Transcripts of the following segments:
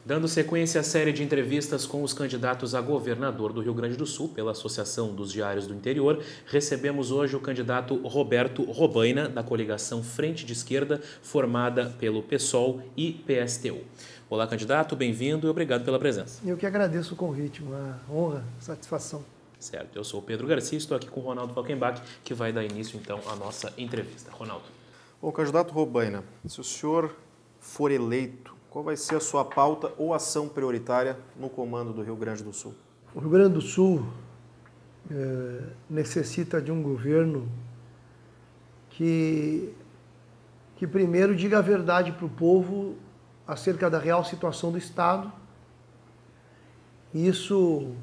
Dando sequência à série de entrevistas com os candidatos a governador do Rio Grande do Sul pela Associação dos Diários do Interior, recebemos hoje o candidato Roberto Robaina, da coligação Frente de Esquerda, formada pelo PSOL e PSTU. Olá, candidato, bem-vindo e obrigado pela presença. Eu que agradeço o convite, uma honra, satisfação. Certo, eu sou o Pedro Garcia e estou aqui com o Ronaldo Falkenbach, que vai dar início então à nossa entrevista. Ronaldo. Bom, candidato Robaina, se o senhor for eleito, qual vai ser a sua pauta ou ação prioritária no comando do Rio Grande do Sul? O Rio Grande do Sul necessita de um governo que primeiro diga a verdade para o povo acerca da real situação do Estado. Isso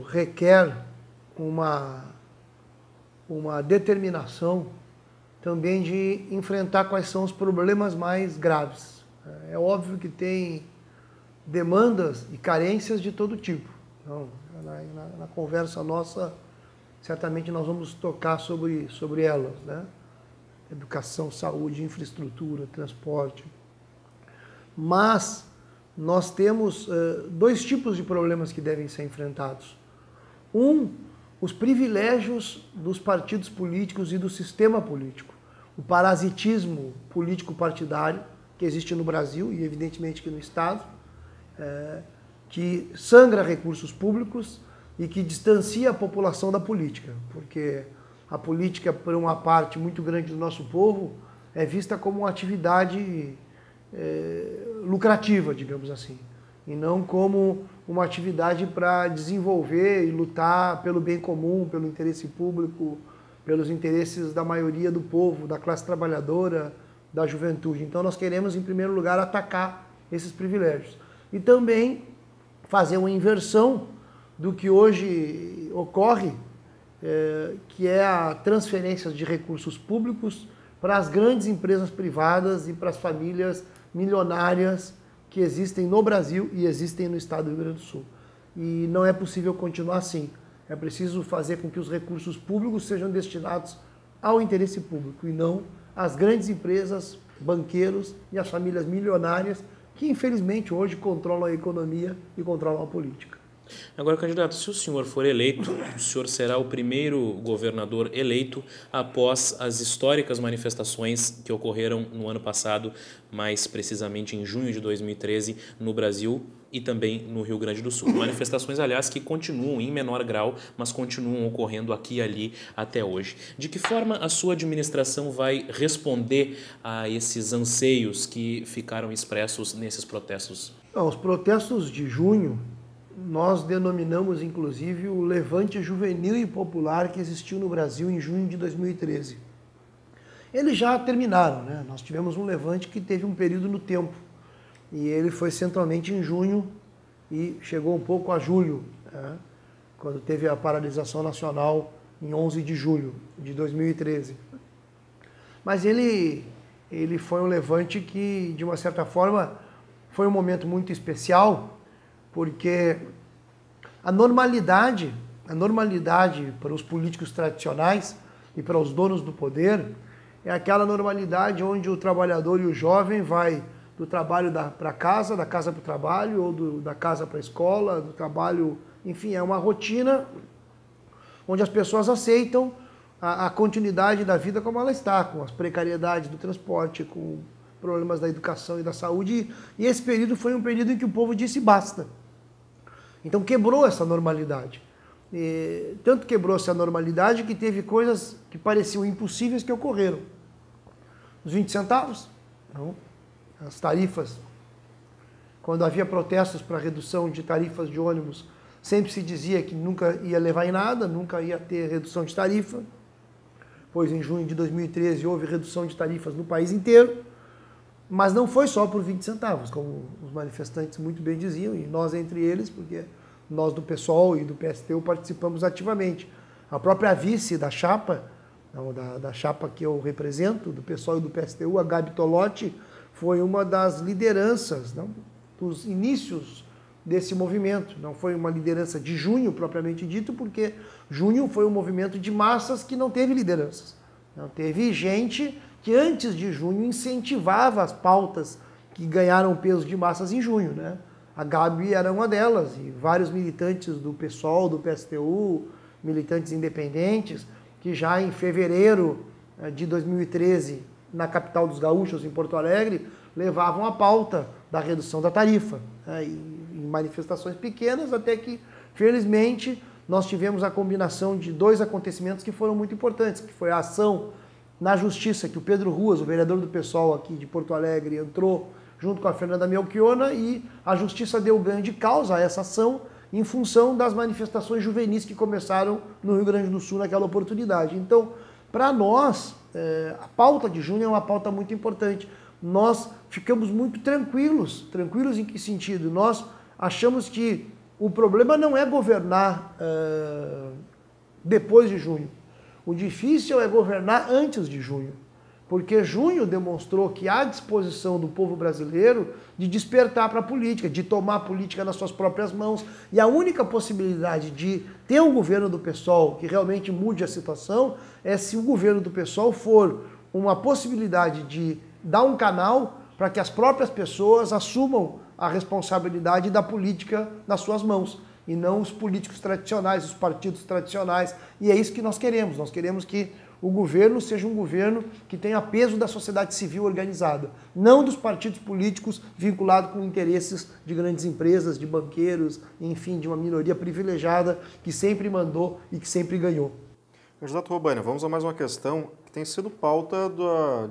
requer uma determinação também de enfrentar quais são os problemas mais graves. É óbvio que tem demandas e carências de todo tipo. Então, na conversa nossa, certamente nós vamos tocar sobre elas, né? Educação, saúde, infraestrutura, transporte. Mas nós temos dois tipos de problemas que devem ser enfrentados. Os privilégios dos partidos políticos e do sistema político. O parasitismo político-partidário que existe no Brasil e evidentemente que no Estado, que sangra recursos públicos e que distancia a população da política, porque a política, por uma parte muito grande do nosso povo, é vista como uma atividade lucrativa, digamos assim, e não como uma atividade para desenvolver e lutar pelo bem comum, pelo interesse público, pelos interesses da maioria do povo, da classe trabalhadora, da juventude. Então nós queremos, em primeiro lugar, atacar esses privilégios. E também fazer uma inversão do que hoje ocorre, que é a transferência de recursos públicos para as grandes empresas privadas e para as famílias milionárias que existem no Brasil e existem no estado do Rio Grande do Sul. E não é possível continuar assim. É preciso fazer com que os recursos públicos sejam destinados ao interesse público e não às grandes empresas, banqueiros e às famílias milionárias que, infelizmente, hoje controlam a economia e controlam a política. Agora, candidato, se o senhor for eleito, o senhor será o primeiro governador eleito após as históricas manifestações que ocorreram no ano passado, mais precisamente em junho de 2013, no Brasil e também no Rio Grande do Sul. Manifestações, aliás, que continuam em menor grau, mas continuam ocorrendo aqui e ali até hoje. De que forma a sua administração vai responder a esses anseios que ficaram expressos nesses protestos? Os protestos de junho nós denominamos, inclusive, o levante juvenil e popular que existiu no Brasil em junho de 2013. Eles já terminaram, né? Nós tivemos um levante que teve um período no tempo, e ele foi centralmente em junho e chegou um pouco a julho, né? Quando teve a paralisação nacional em 11 de julho de 2013. Mas ele foi um levante que, de uma certa forma, foi um momento muito especial, porque a normalidade para os políticos tradicionais e para os donos do poder é aquela normalidade onde o trabalhador e o jovem vai do trabalho para casa, da casa para o trabalho, ou da casa para a escola, do trabalho, enfim, é uma rotina onde as pessoas aceitam a continuidade da vida como ela está, com as precariedades do transporte, com problemas da educação e da saúde, e esse período foi um período em que o povo disse basta. Então quebrou essa normalidade. Tanto quebrou essa normalidade que teve coisas que pareciam impossíveis que ocorreram. Os 20 centavos, não. As tarifas, quando havia protestos para redução de tarifas de ônibus, sempre se dizia que nunca ia levar em nada, nunca ia ter redução de tarifa, pois em junho de 2013 houve redução de tarifas no país inteiro. Mas não foi só por 20 centavos, como os manifestantes muito bem diziam, e nós entre eles, porque nós do PSOL e do PSTU participamos ativamente. A própria vice da chapa, da chapa que eu represento, do PSOL e do PSTU, a Gabi Tolotti, foi uma das lideranças, dos inícios desse movimento. Não foi uma liderança de junho, propriamente dito, porque junho foi um movimento de massas que não teve lideranças. Não teve gente que antes de junho incentivava as pautas que ganharam peso de massas em junho, né? A Gabi era uma delas, e vários militantes do PSOL, do PSTU, militantes independentes, que já em fevereiro de 2013, na capital dos gaúchos, em Porto Alegre, levavam a pauta da redução da tarifa, né? Em manifestações pequenas, até que, felizmente, nós tivemos a combinação de dois acontecimentos que foram muito importantes, que foi a ação na Justiça, que o Pedro Ruas, o vereador do PSOL aqui de Porto Alegre, entrou junto com a Fernanda Melchiona, e a Justiça deu ganho de causa a essa ação em função das manifestações juvenis que começaram no Rio Grande do Sul naquela oportunidade. Então, para nós, a pauta de junho é uma pauta muito importante. Nós ficamos muito tranquilos. Tranquilos em que sentido? Nós achamos que o problema não é governar depois de junho. O difícil é governar antes de junho. Porque junho demonstrou que há disposição do povo brasileiro de despertar para a política, de tomar a política nas suas próprias mãos. E a única possibilidade de ter um governo do PSOL que realmente mude a situação é se o governo do PSOL for uma possibilidade de dar um canal para que as próprias pessoas assumam a responsabilidade da política nas suas mãos, e não os políticos tradicionais, os partidos tradicionais. E é isso que nós queremos. Nós queremos que o governo seja um governo que tenha peso da sociedade civil organizada, não dos partidos políticos vinculados com interesses de grandes empresas, de banqueiros, enfim, de uma minoria privilegiada que sempre mandou e que sempre ganhou. Candidato Robaina, vamos a mais uma questão que tem sido pauta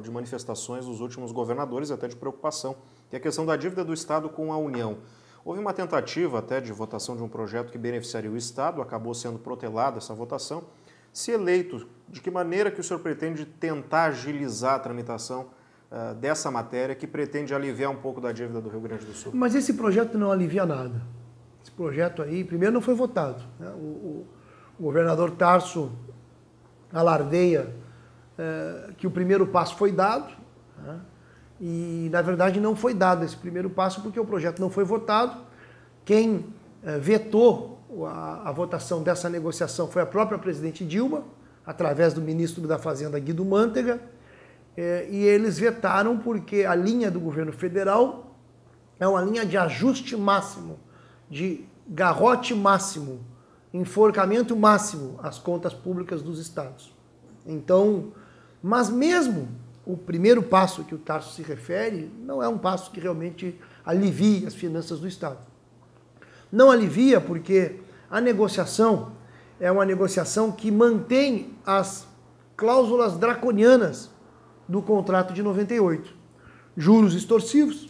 de manifestações dos últimos governadores, até de preocupação, que é a questão da dívida do Estado com a União. Houve uma tentativa até de votação de um projeto que beneficiaria o Estado, acabou sendo protelada essa votação. Se eleito, de que maneira que o senhor pretende tentar agilizar a tramitação dessa matéria que pretende aliviar um pouco da dívida do Rio Grande do Sul? Mas esse projeto não alivia nada. Esse projeto aí, primeiro, não foi votado, né? O governador Tarso alardeia que o primeiro passo foi dado, né? E, na verdade, não foi dado esse primeiro passo porque o projeto não foi votado. Quem vetou a votação dessa negociação foi a própria presidente Dilma, através do ministro da Fazenda, Guido Mantega, e eles vetaram porque a linha do governo federal é uma linha de ajuste máximo, de garrote máximo, enforcamento máximo às contas públicas dos estados. Então, mas mesmo o primeiro passo que o Tarso se refere não é um passo que realmente alivie as finanças do Estado. Não alivia porque a negociação é uma negociação que mantém as cláusulas draconianas do contrato de 98. Juros extorsivos,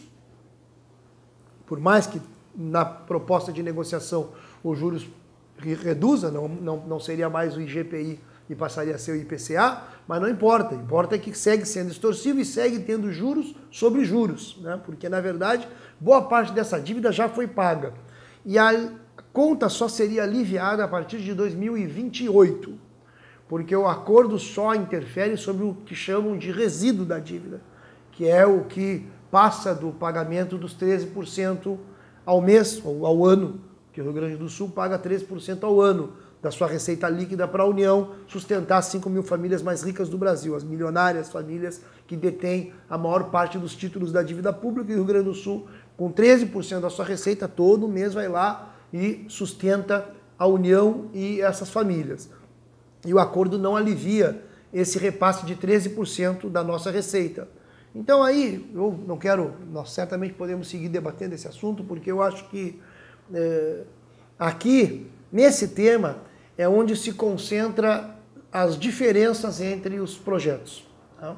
por mais que na proposta de negociação os juros reduza, não seria mais o IGPI e passaria a ser o IPCA, mas não importa. Importa que segue sendo extorsivo e segue tendo juros sobre juros, né? Porque, na verdade, boa parte dessa dívida já foi paga. E a conta só seria aliviada a partir de 2028, porque o acordo só interfere sobre o que chamam de resíduo da dívida, que é o que passa do pagamento dos 13% ao mês ou ao ano, que o Rio Grande do Sul paga 13% ao ano da sua receita líquida para a União sustentar 5 mil famílias mais ricas do Brasil, as milionárias famílias que detêm a maior parte dos títulos da dívida pública, e o Rio Grande do Sul, com 13% da sua receita, todo mês vai lá e sustenta a União e essas famílias. E o acordo não alivia esse repasse de 13% da nossa receita. Então aí, eu não quero, nós certamente podemos seguir debatendo esse assunto, porque eu acho que aqui, nesse tema, é onde se concentra as diferenças entre os projetos. Tá?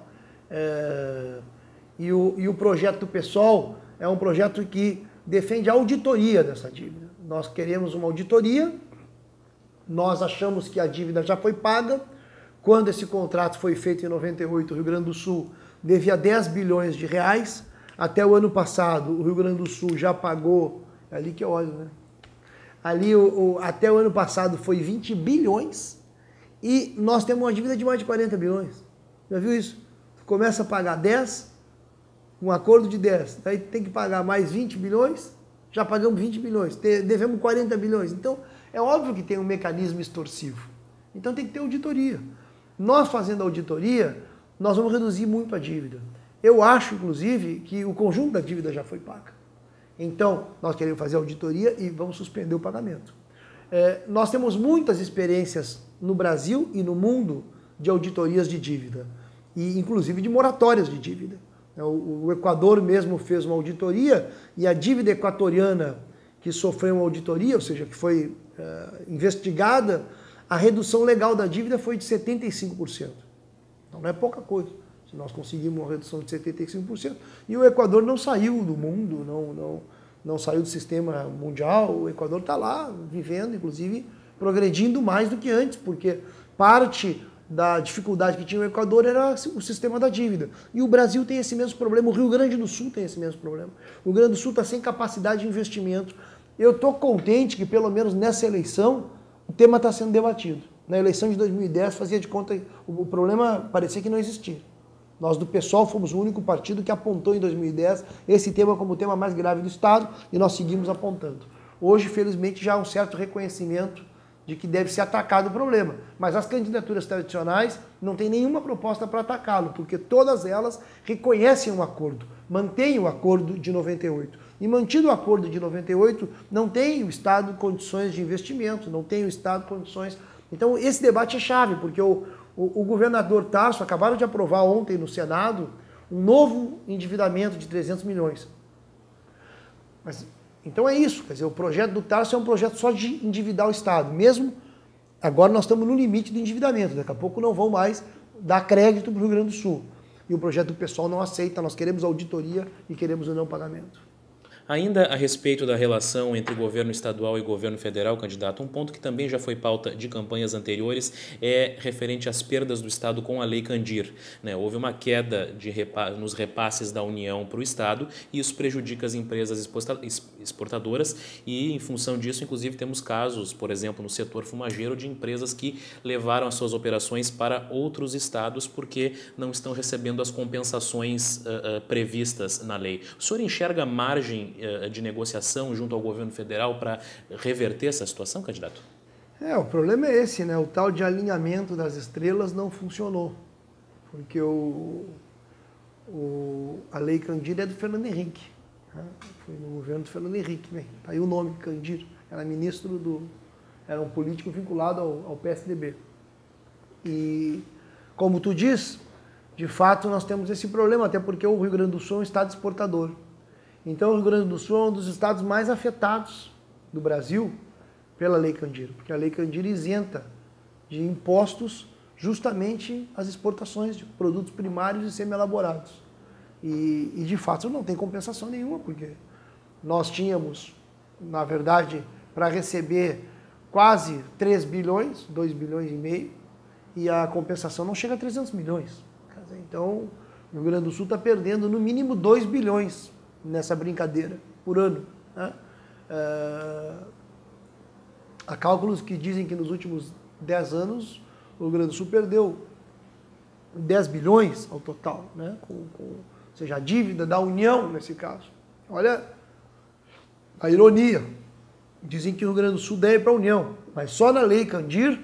E o projeto do PSOL é um projeto que defende a auditoria dessa dívida. Nós queremos uma auditoria, nós achamos que a dívida já foi paga. Quando esse contrato foi feito em 98, o Rio Grande do Sul devia 10 bilhões de reais. Até o ano passado, o Rio Grande do Sul já pagou, é ali que eu olho, né? Ali, até o ano passado, foi 20 bilhões e nós temos uma dívida de mais de 40 bilhões. Já viu isso? Começa a pagar 10, um acordo de 10, daí tem que pagar mais 20 bilhões, já pagamos 20 bilhões, devemos 40 bilhões. Então, é óbvio que tem um mecanismo extorsivo. Então, tem que ter auditoria. Nós fazendo auditoria, nós vamos reduzir muito a dívida. Eu acho, inclusive, que o conjunto da dívida já foi paga. Então, nós queremos fazer auditoria e vamos suspender o pagamento. Nós temos muitas experiências no Brasil e no mundo de auditorias de dívida, e inclusive de moratórias de dívida. O Equador mesmo fez uma auditoria e a dívida equatoriana que sofreu uma auditoria, ou seja, que foi investigada, a redução legal da dívida foi de 75%. Então não é pouca coisa. Se nós conseguimos uma redução de 75%, e o Equador não saiu do mundo, não saiu do sistema mundial, o Equador está lá vivendo, inclusive progredindo mais do que antes, porque parte da dificuldade que tinha o Equador era o sistema da dívida. E o Brasil tem esse mesmo problema, o Rio Grande do Sul tem esse mesmo problema. O Rio Grande do Sul está sem capacidade de investimento. Eu estou contente que, pelo menos nessa eleição, o tema está sendo debatido. Na eleição de 2010, fazia de conta, o problema parecia que não existia. Nós do PSOL fomos o único partido que apontou em 2010 esse tema como o tema mais grave do Estado e nós seguimos apontando. Hoje, felizmente, já há um certo reconhecimento de que deve ser atacado o problema. Mas as candidaturas tradicionais não têm nenhuma proposta para atacá-lo, porque todas elas reconhecem um acordo, mantêm o acordo de 98. E mantido o acordo de 98, não tem o Estado condições de investimento, não tem o Estado condições... Então, esse debate é chave, porque o governador Tarso acabaram de aprovar ontem no Senado um novo endividamento de 300 milhões. Mas, então é isso, quer dizer, o projeto do Tarso é um projeto só de endividar o Estado. Mesmo agora nós estamos no limite do endividamento, daqui a pouco não vão mais dar crédito para o Rio Grande do Sul. E o projeto do PSOL não aceita, nós queremos auditoria e queremos o não pagamento. Ainda a respeito da relação entre governo estadual e governo federal, candidato, um ponto que também já foi pauta de campanhas anteriores é referente às perdas do Estado com a Lei Candir. Houve uma queda nos repasses da União para o Estado e isso prejudica as empresas exportadoras e, em função disso, inclusive, temos casos, por exemplo, no setor fumageiro, de empresas que levaram as suas operações para outros estados porque não estão recebendo as compensações previstas na lei. O senhor enxerga margem de negociação junto ao governo federal para reverter essa situação, candidato? O problema é esse, né? O tal de alinhamento das estrelas não funcionou, porque a Lei Candir é do Fernando Henrique, né? Foi no governo do Fernando Henrique, bem, tá aí o nome, Candir, era um político vinculado ao PSDB. E, como tu diz, de fato nós temos esse problema, até porque o Rio Grande do Sul é um estado exportador. Então, o Rio Grande do Sul é um dos estados mais afetados do Brasil pela Lei Candir, porque a Lei Candir isenta de impostos justamente as exportações de produtos primários e semi-elaborados. E, de fato, não tem compensação nenhuma, porque nós tínhamos, na verdade, para receber quase 3 bilhões, 2 bilhões e meio, e a compensação não chega a 300 milhões. Então, o Rio Grande do Sul está perdendo no mínimo 2 bilhões nessa brincadeira por ano, né? Há cálculos que dizem que nos últimos 10 anos o Rio Grande do Sul perdeu 10 bilhões ao total, né? Ou seja, a dívida da União nesse caso. Olha a ironia. Dizem que o Rio Grande do Sul deve para a União, mas só na Lei Candir,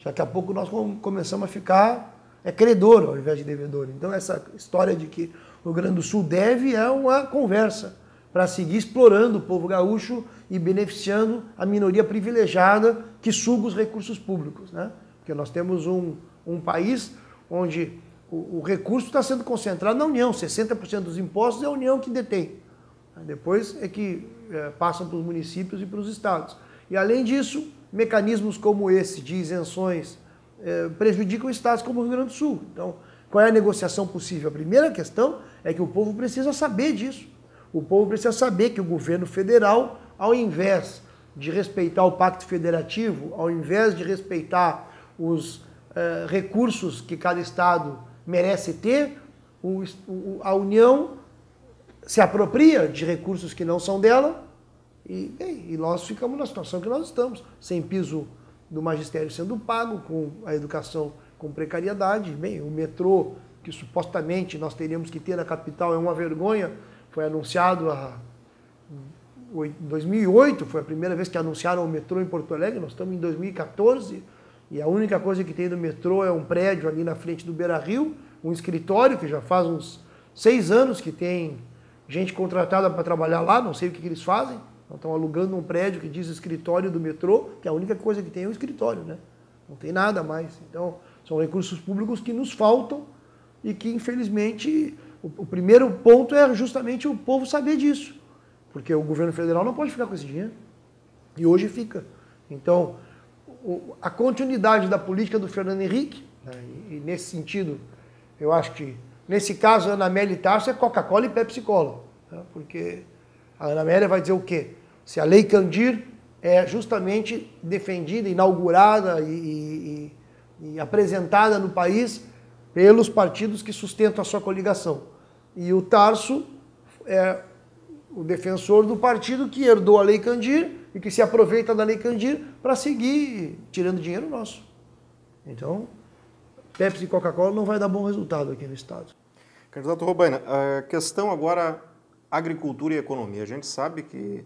daqui a pouco nós começamos a ficar credor ao invés de devedor. Então essa história de que o Rio Grande do Sul deve é uma conversa para seguir explorando o povo gaúcho e beneficiando a minoria privilegiada que suga os recursos públicos, né? Porque nós temos um país onde o recurso está sendo concentrado na União, 60% dos impostos é a União que detém. Depois é que passam para os municípios e para os estados. E além disso, mecanismos como esse de isenções prejudicam estados como o Rio Grande do Sul. Então, qual é a negociação possível? A primeira questão é que o povo precisa saber disso. O povo precisa saber que o governo federal, ao invés de respeitar o Pacto Federativo, ao invés de respeitar os recursos que cada estado merece ter, a União se apropria de recursos que não são dela e nós ficamos na situação que nós estamos, sem piso do magistério sendo pago, com a educação com precariedade. Bem, o metrô, que supostamente nós teríamos que ter na capital, é uma vergonha, foi anunciado em 2008, foi a primeira vez que anunciaram o metrô em Porto Alegre, nós estamos em 2014, e a única coisa que tem do metrô é um prédio ali na frente do Beira-Rio, um escritório que já faz uns 6 anos que tem gente contratada para trabalhar lá, não sei o que eles fazem. Estão alugando um prédio que diz escritório do metrô, que a única coisa que tem é o escritório, né? Não tem nada mais. Então, são recursos públicos que nos faltam e que, infelizmente, o primeiro ponto é justamente o povo saber disso. Porque o governo federal não pode ficar com esse dinheiro. E hoje fica. Então, a continuidade da política do Fernando Henrique, né, e nesse sentido, eu acho que, nesse caso, Ana Amélia e Tarso é Coca-Cola e Pepsi-Cola. Né, porque a Ana Amélia vai dizer o quê? Se a Lei Candir é justamente defendida, inaugurada e apresentada no país pelos partidos que sustentam a sua coligação. E o Tarso é o defensor do partido que herdou a Lei Candir e que se aproveita da Lei Candir para seguir tirando dinheiro nosso. Então, Pepsi e Coca-Cola não vai dar bom resultado aqui no Estado. Candidato Robaina, a questão agora agricultura e economia. A gente sabe que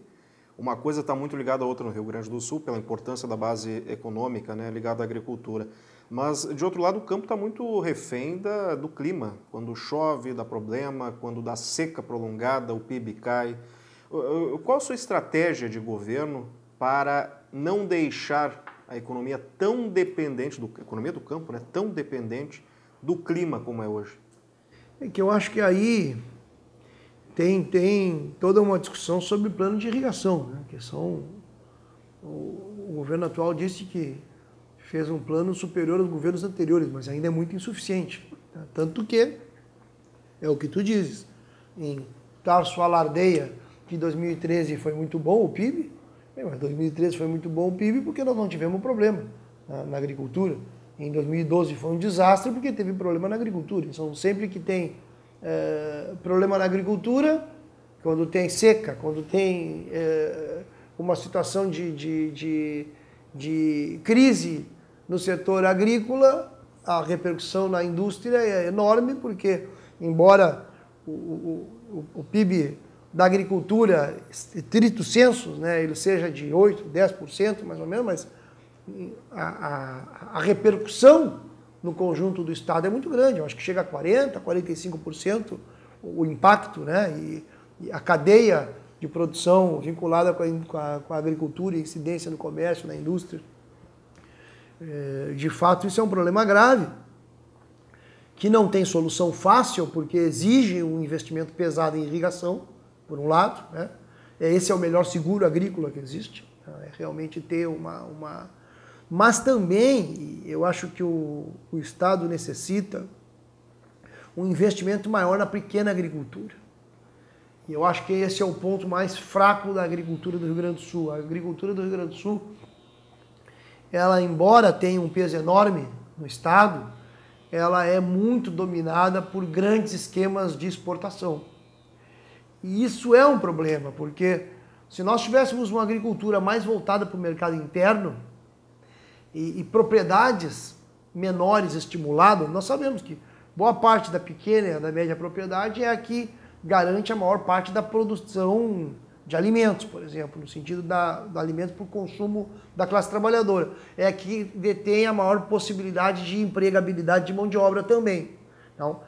uma coisa está muito ligada à outra no Rio Grande do Sul, pela importância da base econômica, né, ligada à agricultura. Mas, de outro lado, o campo está muito refém do clima. Quando chove, dá problema. Quando dá seca prolongada, o PIB cai. Qual a sua estratégia de governo para não deixar a economia tão dependente, a economia do campo, né, tão dependente do clima como é hoje? É que eu acho que aí tem toda uma discussão sobre plano de irrigação, né? O governo atual disse que fez um plano superior aos governos anteriores, mas ainda é muito insuficiente. Né? Tanto que, é o que tu dizes, em Tarso alardeia que 2013 foi muito bom o PIB, mas 2013 foi muito bom o PIB porque nós não tivemos problema na agricultura. Em 2012 foi um desastre porque teve problema na agricultura. Então, sempre que tem problema na agricultura, quando tem seca, quando tem uma situação de crise no setor agrícola, a repercussão na indústria é enorme, porque embora o PIB da agricultura, estrito sensu, né, ele seja de 8%, 10% mais ou menos, mas a repercussão no conjunto do Estado é muito grande. Eu acho que chega a 40%, 45% o impacto, né? E a cadeia de produção vinculada com a agricultura e incidência no comércio, na indústria. De fato, isso é um problema grave, que não tem solução fácil, porque exige um investimento pesado em irrigação, por um lado, né? Esse é o melhor seguro agrícola que existe, é realmente ter uma... Mas também, eu acho que o Estado necessita um investimento maior na pequena agricultura. E eu acho que esse é o ponto mais fraco da agricultura do Rio Grande do Sul. A agricultura do Rio Grande do Sul, ela, embora tenha um peso enorme no Estado, ela é muito dominada por grandes esquemas de exportação. E isso é um problema, porque se nós tivéssemos uma agricultura mais voltada para o mercado interno, e propriedades menores estimuladas, nós sabemos que boa parte da pequena e da média propriedade é a que garante a maior parte da produção de alimentos, por exemplo, no sentido do alimento para o consumo da classe trabalhadora. É a que detém a maior possibilidade de empregabilidade de mão de obra também. Então,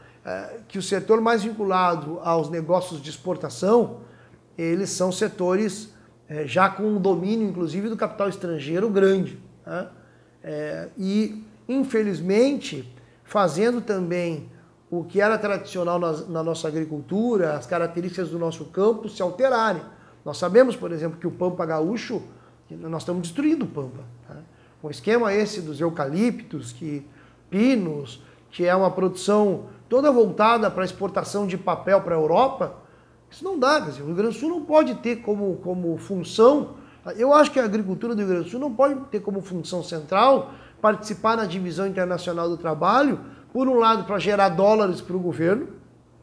que o setor mais vinculado aos negócios de exportação, eles são setores já com um domínio, inclusive, do capital estrangeiro grande, né? E, infelizmente, fazendo também o que era tradicional na nossa agricultura, as características do nosso campo se alterarem. Nós sabemos, por exemplo, que o Pampa Gaúcho, nós estamos destruindo o Pampa. Tá? O esquema esse dos eucaliptos, pinos, que é uma produção toda voltada para a exportação de papel para a Europa, isso não dá. Quer dizer, o Rio Grande do Sul não pode ter como função... Eu acho que a agricultura do Rio Grande do Sul não pode ter como função central participar na divisão internacional do trabalho, por um lado, para gerar dólares para o governo,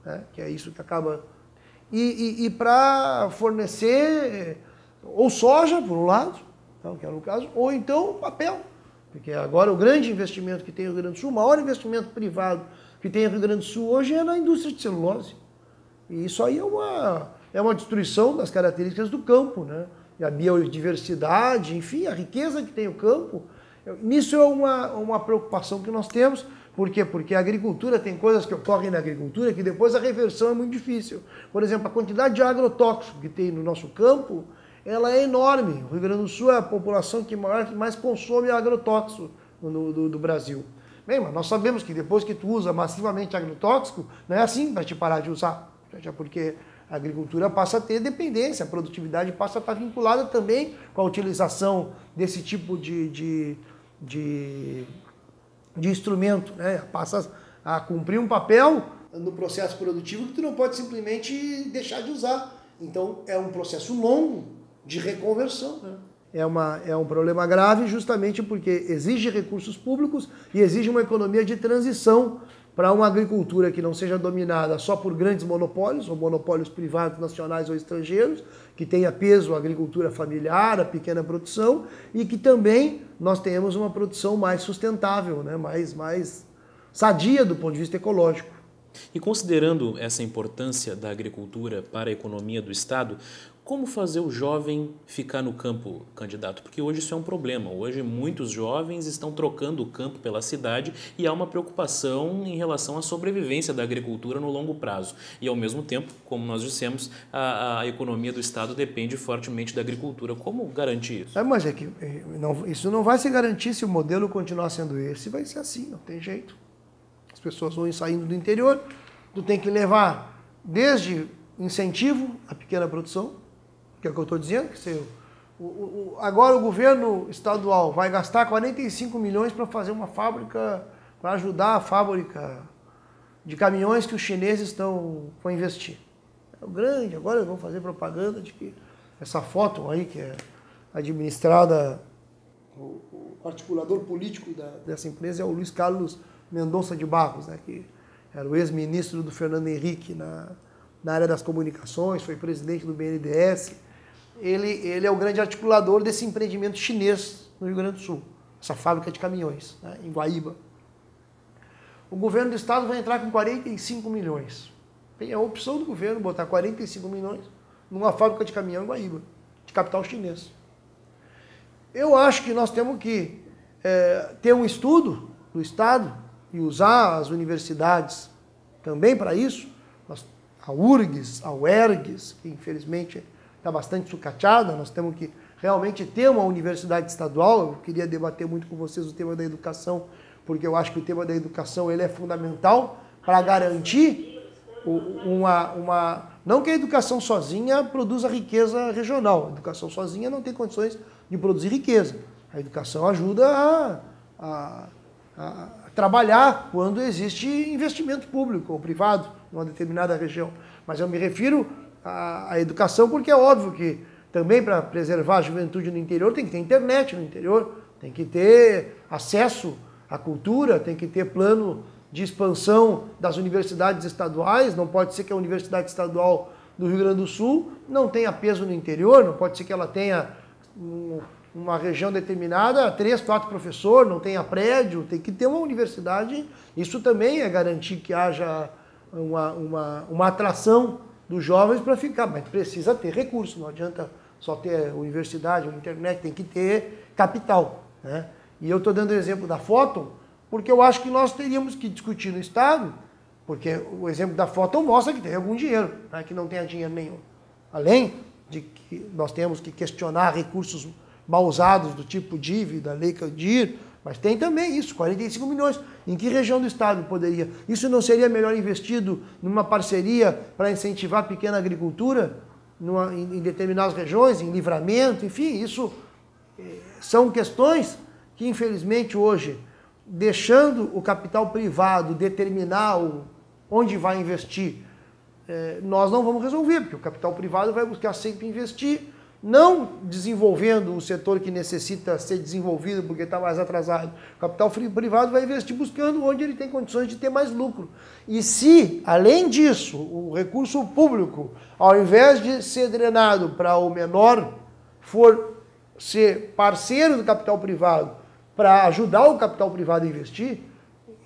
né, que é isso que acaba... E para fornecer ou soja, por um lado, então, que é no caso, ou então papel. Porque agora o grande investimento que tem no Rio Grande do Sul, o maior investimento privado que tem no Rio Grande do Sul hoje é na indústria de celulose. E isso aí é uma destruição das características do campo, né? A biodiversidade, enfim, a riqueza que tem o campo. Nisso é uma preocupação que nós temos, Por quê? Porque a agricultura tem coisas que ocorrem na agricultura que depois a reversão é muito difícil. Por exemplo, a quantidade de agrotóxico que tem no nosso campo, ela é enorme. O Rio Grande do Sul é a população que mais consome agrotóxico do Brasil. Bem, mas nós sabemos que depois que tu usa massivamente agrotóxico, não é assim que vai te parar de usar. Já porque a agricultura passa a ter dependência, a produtividade passa a estar vinculada também com a utilização desse tipo de instrumento, né? Passa a cumprir um papel no processo produtivo que tu não pode simplesmente deixar de usar. Então é um processo longo de reconversão, né? É um problema grave justamente porque exige recursos públicos e exige uma economia de transição para uma agricultura que não seja dominada só por grandes monopólios, ou monopólios privados, nacionais ou estrangeiros, que tenha peso a agricultura familiar, a pequena produção, e que também nós tenhamos uma produção mais sustentável, né? mais sadia do ponto de vista ecológico. E considerando essa importância da agricultura para a economia do Estado, como fazer o jovem ficar no campo, candidato? Porque hoje isso é um problema. Hoje muitos jovens estão trocando o campo pela cidade e há uma preocupação em relação à sobrevivência da agricultura no longo prazo. E ao mesmo tempo, como nós dissemos, a economia do Estado depende fortemente da agricultura. Como garantir isso? Mas é que isso não vai se garantir se o modelo continuar sendo esse, vai ser assim, não tem jeito. As pessoas vão saindo do interior, tu tem que levar desde incentivo à pequena produção, que é o que eu estou dizendo, que agora o governo estadual vai gastar 45 milhões para fazer uma fábrica, para ajudar a fábrica de caminhões que os chineses vão investir. É o grande, agora vão fazer propaganda de que essa foto aí que é administrada, o articulador político dessa empresa é o Luiz Carlos Mendonça de Barros, né, que era o ex-ministro do Fernando Henrique na área das comunicações, foi presidente do BNDES. Ele é o grande articulador desse empreendimento chinês no Rio Grande do Sul, essa fábrica de caminhões, né, em Guaíba. O governo do estado vai entrar com 45 milhões. Tem a opção do governo botar 45 milhões numa fábrica de caminhão em Guaíba, de capital chinês. Eu acho que nós temos que ter um estudo do estado e usar as universidades também para isso. A URGS, a UERGS, que infelizmente está bastante sucateada, nós temos que realmente ter uma universidade estadual. Eu queria debater muito com vocês o tema da educação, porque eu acho que o tema da educação ele é fundamental para garantir não que a educação sozinha produza riqueza regional. A educação sozinha não tem condições de produzir riqueza. A educação ajuda a trabalhar quando existe investimento público ou privado numa determinada região. Mas eu me refiro à educação porque é óbvio que também para preservar a juventude no interior tem que ter internet no interior, tem que ter acesso à cultura, tem que ter plano de expansão das universidades estaduais. Não pode ser que a Universidade Estadual do Rio Grande do Sul não tenha peso no interior, não pode ser que ela tenha uma região determinada, 3, 4 professores, não tenha prédio, tem que ter uma universidade. Isso também é garantir que haja uma atração dos jovens para ficar, mas precisa ter recurso, não adianta só ter universidade ou internet, tem que ter capital, né? E eu estou dando o exemplo da Photon, porque eu acho que nós teríamos que discutir no Estado, porque o exemplo da Photon mostra que tem algum dinheiro, não é que não tenha dinheiro nenhum. Além de que nós temos que questionar recursos mal usados do tipo dívida, lei Candir, mas tem também isso, 45 milhões. Em que região do estado poderia? Isso não seria melhor investido numa parceria para incentivar a pequena agricultura em determinadas regiões, em Livramento, enfim, isso são questões que infelizmente hoje, deixando o capital privado determinar onde vai investir, nós não vamos resolver, porque o capital privado vai buscar sempre investir, não desenvolvendo o setor que necessita ser desenvolvido porque está mais atrasado. O capital privado vai investir buscando onde ele tem condições de ter mais lucro. E se, além disso, o recurso público, ao invés de ser drenado para o menor, for ser parceiro do capital privado para ajudar o capital privado a investir,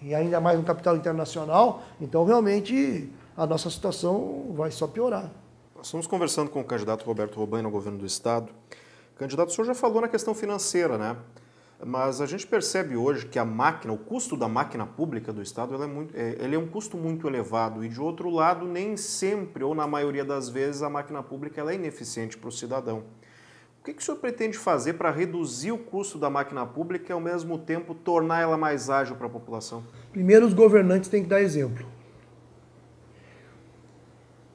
e ainda mais no capital internacional, então realmente a nossa situação vai só piorar. Nós estamos conversando com o candidato Roberto Robaina ao governo do Estado. Candidato, o senhor já falou na questão financeira, né? Mas a gente percebe hoje que a máquina, o custo da máquina pública do Estado, ele é um custo muito elevado e, de outro lado, nem sempre, ou na maioria das vezes, a máquina pública ela é ineficiente para o cidadão. O que o senhor pretende fazer para reduzir o custo da máquina pública e, ao mesmo tempo, tornar ela mais ágil para a população? Primeiro, os governantes têm que dar exemplo.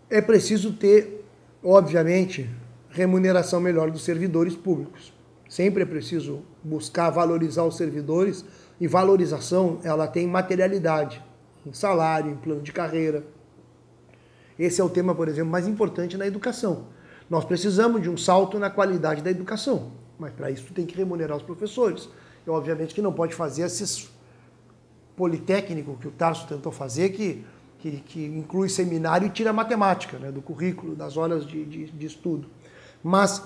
É preciso ter, obviamente, remuneração melhor dos servidores públicos. Sempre é preciso buscar valorizar os servidores, e valorização ela tem materialidade, em salário, em plano de carreira. Esse é o tema, por exemplo, mais importante na educação. Nós precisamos de um salto na qualidade da educação, mas para isso tem que remunerar os professores. E obviamente que não pode fazer esses politécnico que o Tarso tentou fazer, que inclui seminário e tira matemática, né, do currículo, das horas de estudo. Mas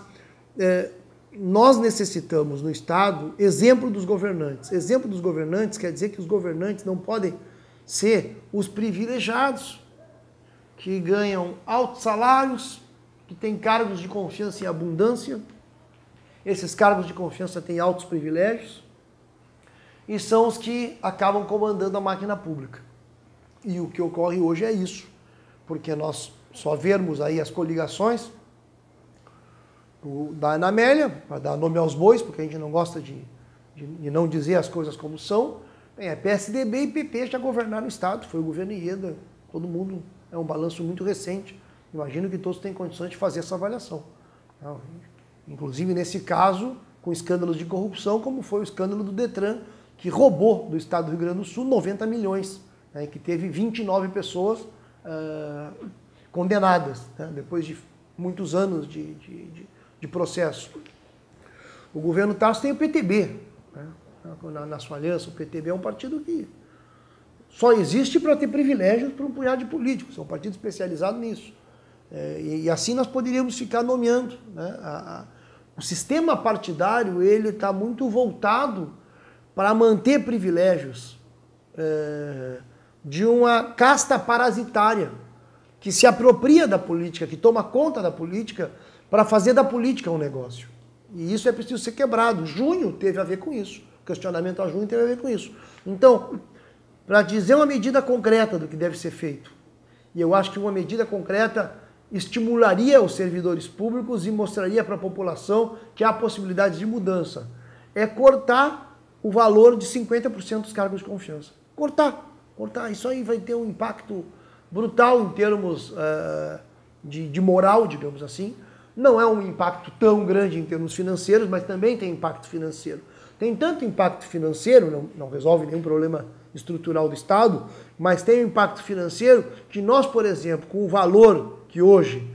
nós necessitamos no Estado exemplo dos governantes. Exemplo dos governantes quer dizer que os governantes não podem ser os privilegiados, que ganham altos salários, que têm cargos de confiança em abundância. Esses cargos de confiança têm altos privilégios e são os que acabam comandando a máquina pública. E o que ocorre hoje é isso, porque nós só vermos aí as coligações da Ana Amélia, para dar nome aos bois, porque a gente não gosta de não dizer as coisas como são. Bem, PSDB e PP já governaram o Estado, foi o governo Ieda, todo mundo, é um balanço muito recente. Imagino que todos têm condições de fazer essa avaliação. Inclusive, nesse caso, com escândalos de corrupção, como foi o escândalo do Detran, que roubou do Estado do Rio Grande do Sul 90 milhões, né, que teve 29 pessoas condenadas, né, depois de muitos anos de processo. O governo Tarso tem o PTB, né, na sua aliança. O PTB é um partido que só existe para ter privilégios para um punhado de políticos, é um partido especializado nisso. E assim nós poderíamos ficar nomeando, né? O sistema partidário ele está muito voltado para manter privilégios de uma casta parasitária que se apropria da política, que toma conta da política para fazer da política um negócio. E isso é preciso ser quebrado. Junho teve a ver com isso. O questionamento a junho teve a ver com isso. Então, para dizer uma medida concreta do que deve ser feito, e eu acho que uma medida concreta estimularia os servidores públicos e mostraria para a população que há possibilidade de mudança, é cortar o valor de 50% dos cargos de confiança. Cortar. Isso aí vai ter um impacto brutal em termos de moral, digamos assim. Não é um impacto tão grande em termos financeiros, mas também tem impacto financeiro. Tem tanto impacto financeiro, não resolve nenhum problema estrutural do Estado, mas tem um impacto financeiro que nós, por exemplo, com o valor que hoje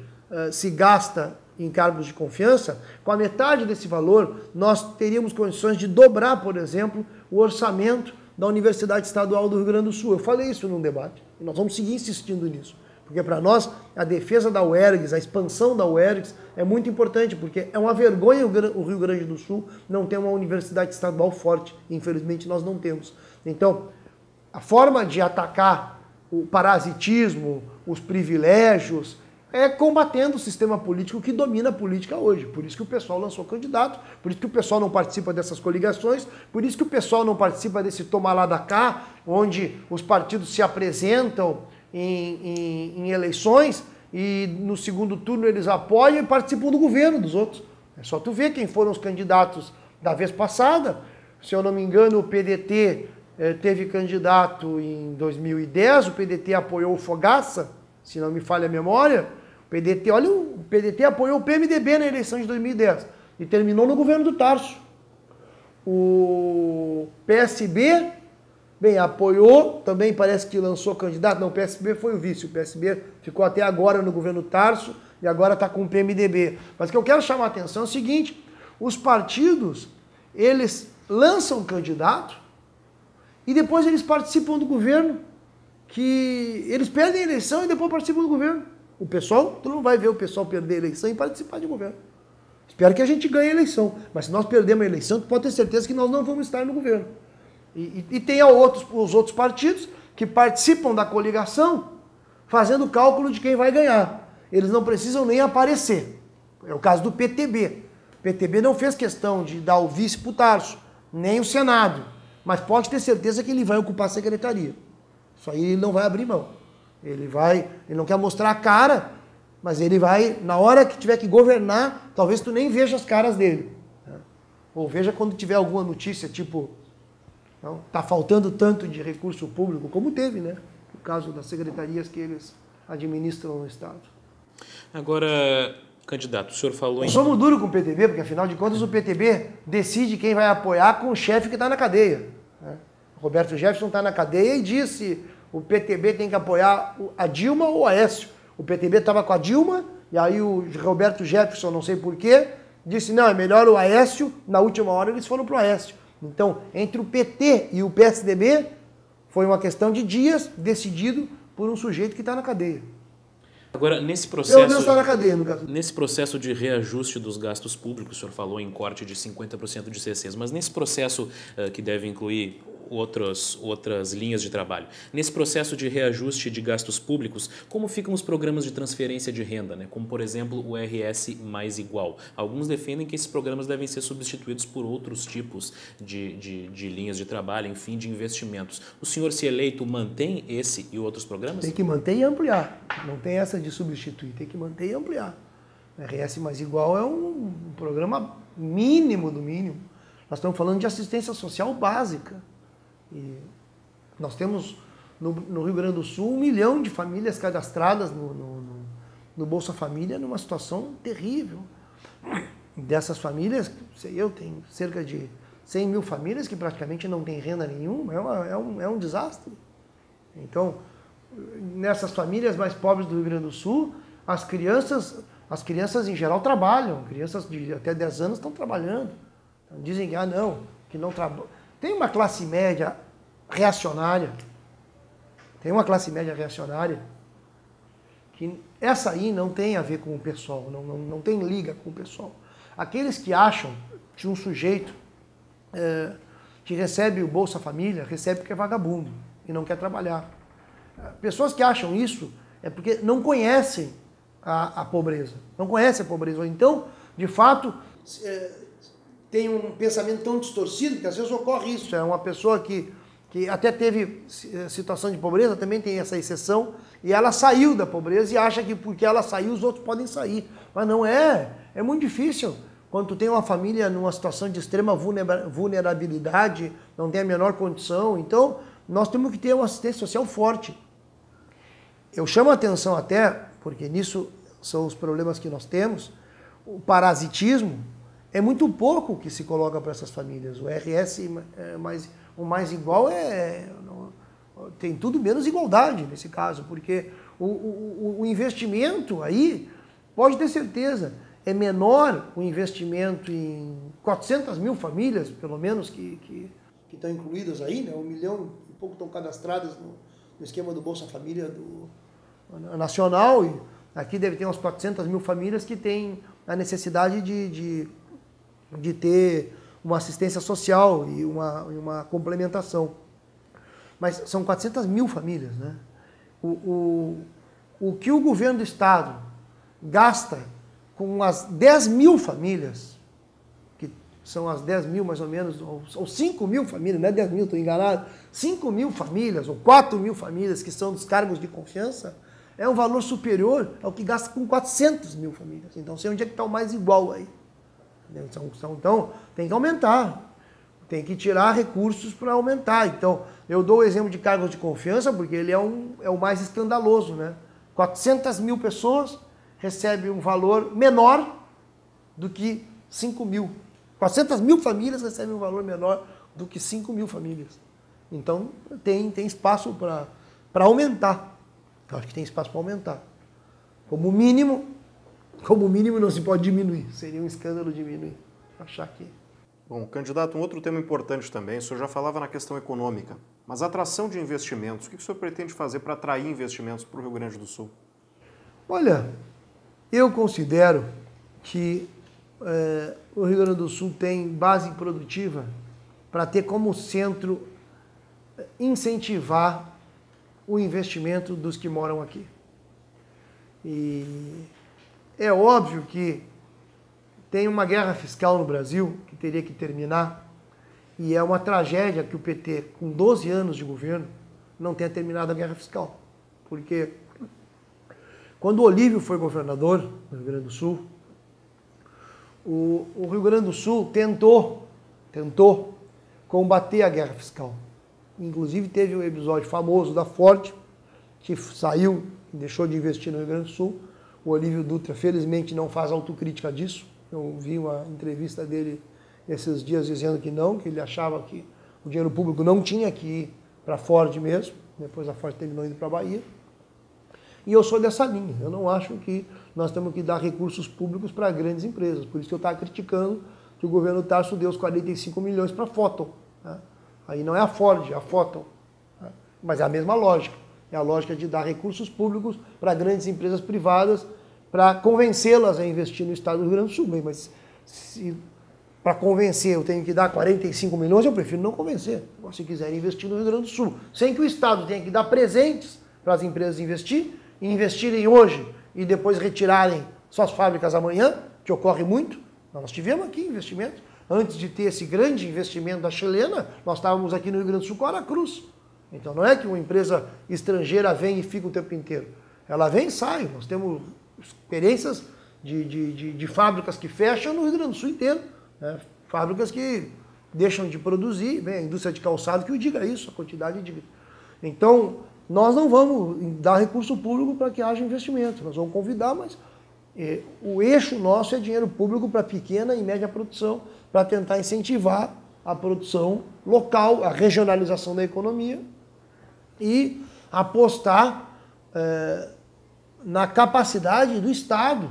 se gasta em cargos de confiança, com a metade desse valor, nós teríamos condições de dobrar, por exemplo, o orçamento da Universidade Estadual do Rio Grande do Sul. Eu falei isso num debate, e nós vamos seguir insistindo nisso. Porque para nós, a defesa da UERGS, a expansão da UERGS é muito importante, porque é uma vergonha o Rio Grande do Sul não ter uma universidade estadual forte. Infelizmente, nós não temos. Então, a forma de atacar o parasitismo, os privilégios, é combatendo o sistema político que domina a política hoje. Por isso que o pessoal lançou candidato, por isso que o pessoal não participa dessas coligações, por isso que o pessoal não participa desse toma lá da cá, onde os partidos se apresentam em eleições e no segundo turno eles apoiam e participam do governo dos outros. É só tu ver quem foram os candidatos da vez passada. Se eu não me engano, o PDT teve candidato em 2010, o PDT apoiou o Fogaça, se não me falha a memória. O PDT apoiou o PMDB na eleição de 2010 e terminou no governo do Tarso. O PSB, bem, apoiou, também parece que lançou candidato. Não, o PSB foi o vice. O PSB ficou até agora no governo Tarso e agora está com o PMDB. Mas o que eu quero chamar a atenção é o seguinte: os partidos, eles lançam candidato e depois eles participam do governo, que eles perdem a eleição e depois participam do governo. O pessoal, tu não vai ver o pessoal perder a eleição e participar de governo. Espero que a gente ganhe a eleição. Mas se nós perdermos a eleição, tu pode ter certeza que nós não vamos estar no governo. E tem os outros partidos que participam da coligação fazendo o cálculo de quem vai ganhar. Eles não precisam nem aparecer. É o caso do PTB. O PTB não fez questão de dar o vice para o Tarso. nem o Senado. Mas pode ter certeza que ele vai ocupar a secretaria. Isso aí ele não vai abrir mão. Ele não quer mostrar a cara, mas ele vai, na hora que tiver que governar, talvez tu nem veja as caras dele. Né? Ou veja quando tiver alguma notícia, tipo, não, tá faltando tanto de recurso público, como teve, né? No caso das secretarias que eles administram no Estado. Agora, candidato, o senhor falou em... Nós somos duros com o PTB, porque afinal de contas o PTB decide quem vai apoiar com o chefe que está na cadeia. Né? O Roberto Jefferson está na cadeia e disse o PTB tem que apoiar a Dilma ou o Aécio. O PTB estava com a Dilma, e aí o Roberto Jefferson, não sei porquê, disse, não, é melhor o Aécio. Na última hora eles foram para o Aécio. Então, entre o PT e o PSDB, foi uma questão de dias decidido por um sujeito que está na cadeia. Agora, nesse processo, está na cadeia, no caso. nesse processo de reajuste dos gastos públicos, o senhor falou em corte de 50% de CCs, mas nesse processo que deve incluir outras linhas de trabalho, nesse processo de reajuste de gastos públicos, como ficam os programas de transferência de renda, né? Como, por exemplo, o RS Mais Igual? Alguns defendem que esses programas devem ser substituídos por outros tipos de linhas de trabalho, enfim, de investimentos. O senhor, se eleito, mantém esse e outros programas? Tem que manter e ampliar. Não tem essa de substituir, tem que manter e ampliar. O RS Mais Igual é um programa mínimo do mínimo. Nós estamos falando de assistência social básica. E nós temos no Rio Grande do Sul 1 milhão de famílias cadastradas no Bolsa Família numa situação terrível. Dessas famílias, eu tenho cerca de 100 mil famílias que praticamente não têm renda nenhuma, é um desastre. Então, nessas famílias mais pobres do Rio Grande do Sul, as crianças em geral trabalham, crianças de até 10 anos estão trabalhando. Então, dizem que não trabalham. Tem uma classe média reacionária, que essa aí não tem a ver com o pessoal, não tem liga com o pessoal. Aqueles que acham que um sujeito que recebe o Bolsa Família, recebe porque é vagabundo e não quer trabalhar. Pessoas que acham isso é porque não conhecem a pobreza, não conhecem a pobreza. Ou então, de fato, tem um pensamento tão distorcido que às vezes ocorre isso. É uma pessoa que até teve situação de pobreza, também tem essa exceção, e ela saiu da pobreza e acha que porque ela saiu os outros podem sair. Mas não é. É muito difícil. Quando tu tem uma família numa situação de extrema vulnerabilidade, não tem a menor condição. Então, nós temos que ter uma assistência social forte. Eu chamo a atenção até, porque nisso são os problemas que nós temos, o parasitismo. É muito pouco que se coloca para essas famílias. O RS, o Mais Igual tem tudo menos igualdade nesse caso, porque o investimento aí, pode ter certeza, é menor o investimento em 400 mil famílias, pelo menos, que estão incluídas aí, né? 1 milhão e pouco estão cadastradas no esquema do Bolsa Família nacional, e aqui deve ter umas 400 mil famílias que têm a necessidade de ter uma assistência social e uma complementação. Mas são 400 mil famílias, né? O que o governo do Estado gasta com as 10 mil famílias, que são as 10 mil mais ou menos, ou 5 mil famílias, não é 10 mil, estou enganado, 5 mil famílias ou 4 mil famílias que são dos cargos de confiança, é um valor superior ao que gasta com 400 mil famílias. Então, sei onde é que está o Mais Igual aí. Então, tem que aumentar, tem que tirar recursos para aumentar. Então, eu dou o exemplo de cargos de confiança, porque ele é o mais escandaloso, né? 400 mil pessoas recebem um valor menor do que 5 mil. 400 mil famílias recebem um valor menor do que 5 mil famílias. Então, tem espaço para aumentar. Eu acho que tem espaço para aumentar. Como mínimo não se pode diminuir. Seria um escândalo diminuir. Achar que... Bom, candidato, um outro tema importante também, o senhor já falava na questão econômica, mas a atração de investimentos, o que o senhor pretende fazer para atrair investimentos para o Rio Grande do Sul? Olha, eu considero que o Rio Grande do Sul tem base produtiva para ter como centro incentivar o investimento dos que moram aqui. E é óbvio que tem uma guerra fiscal no Brasil que teria que terminar E é uma tragédia que o PT, com 12 anos de governo, não tenha terminado a guerra fiscal. Porque quando o Olívio foi governador no Rio Grande do Sul, o Rio Grande do Sul tentou combater a guerra fiscal. Inclusive teve um episódio famoso da Ford, que saiu e deixou de investir no Rio Grande do Sul. O Olívio Dutra, felizmente, não faz autocrítica disso. Eu vi uma entrevista dele esses dias dizendo que não, que ele achava que o dinheiro público não tinha que ir para a Ford mesmo. Depois a Ford terminou indo para a Bahia. E eu sou dessa linha. Eu não acho que nós temos que dar recursos públicos para grandes empresas. Por isso que eu estava criticando que o governo Tarso deu os 45 milhões para a Foton. Né? Aí não é a Ford, é a Foton. Né? Mas é a mesma lógica. É a lógica de dar recursos públicos para grandes empresas privadas para convencê-las a investir no estado do Rio Grande do Sul. Bem, mas se para convencer eu tenho que dar 45 milhões, eu prefiro não convencer. Se quiserem investir no Rio Grande do Sul, sem que o estado tenha que dar presentes para as empresas investirem hoje e depois retirarem suas fábricas amanhã, que ocorre muito. Nós tivemos aqui investimentos. Antes de ter esse grande investimento da chilena, nós estávamos aqui no Rio Grande do Sul com a Aracruz. Então não é que uma empresa estrangeira vem e fica o tempo inteiro. Ela vem e sai. Nós temos experiências de fábricas que fecham no Rio Grande do Sul inteiro. Né? Fábricas que deixam de produzir, bem, a indústria de calçado que o diga isso, a quantidade de... Então, nós não vamos dar recurso público para que haja investimento. Nós vamos convidar, mas o eixo nosso é dinheiro público para pequena e média produção, para tentar incentivar a produção local, a regionalização da economia e apostar na capacidade do Estado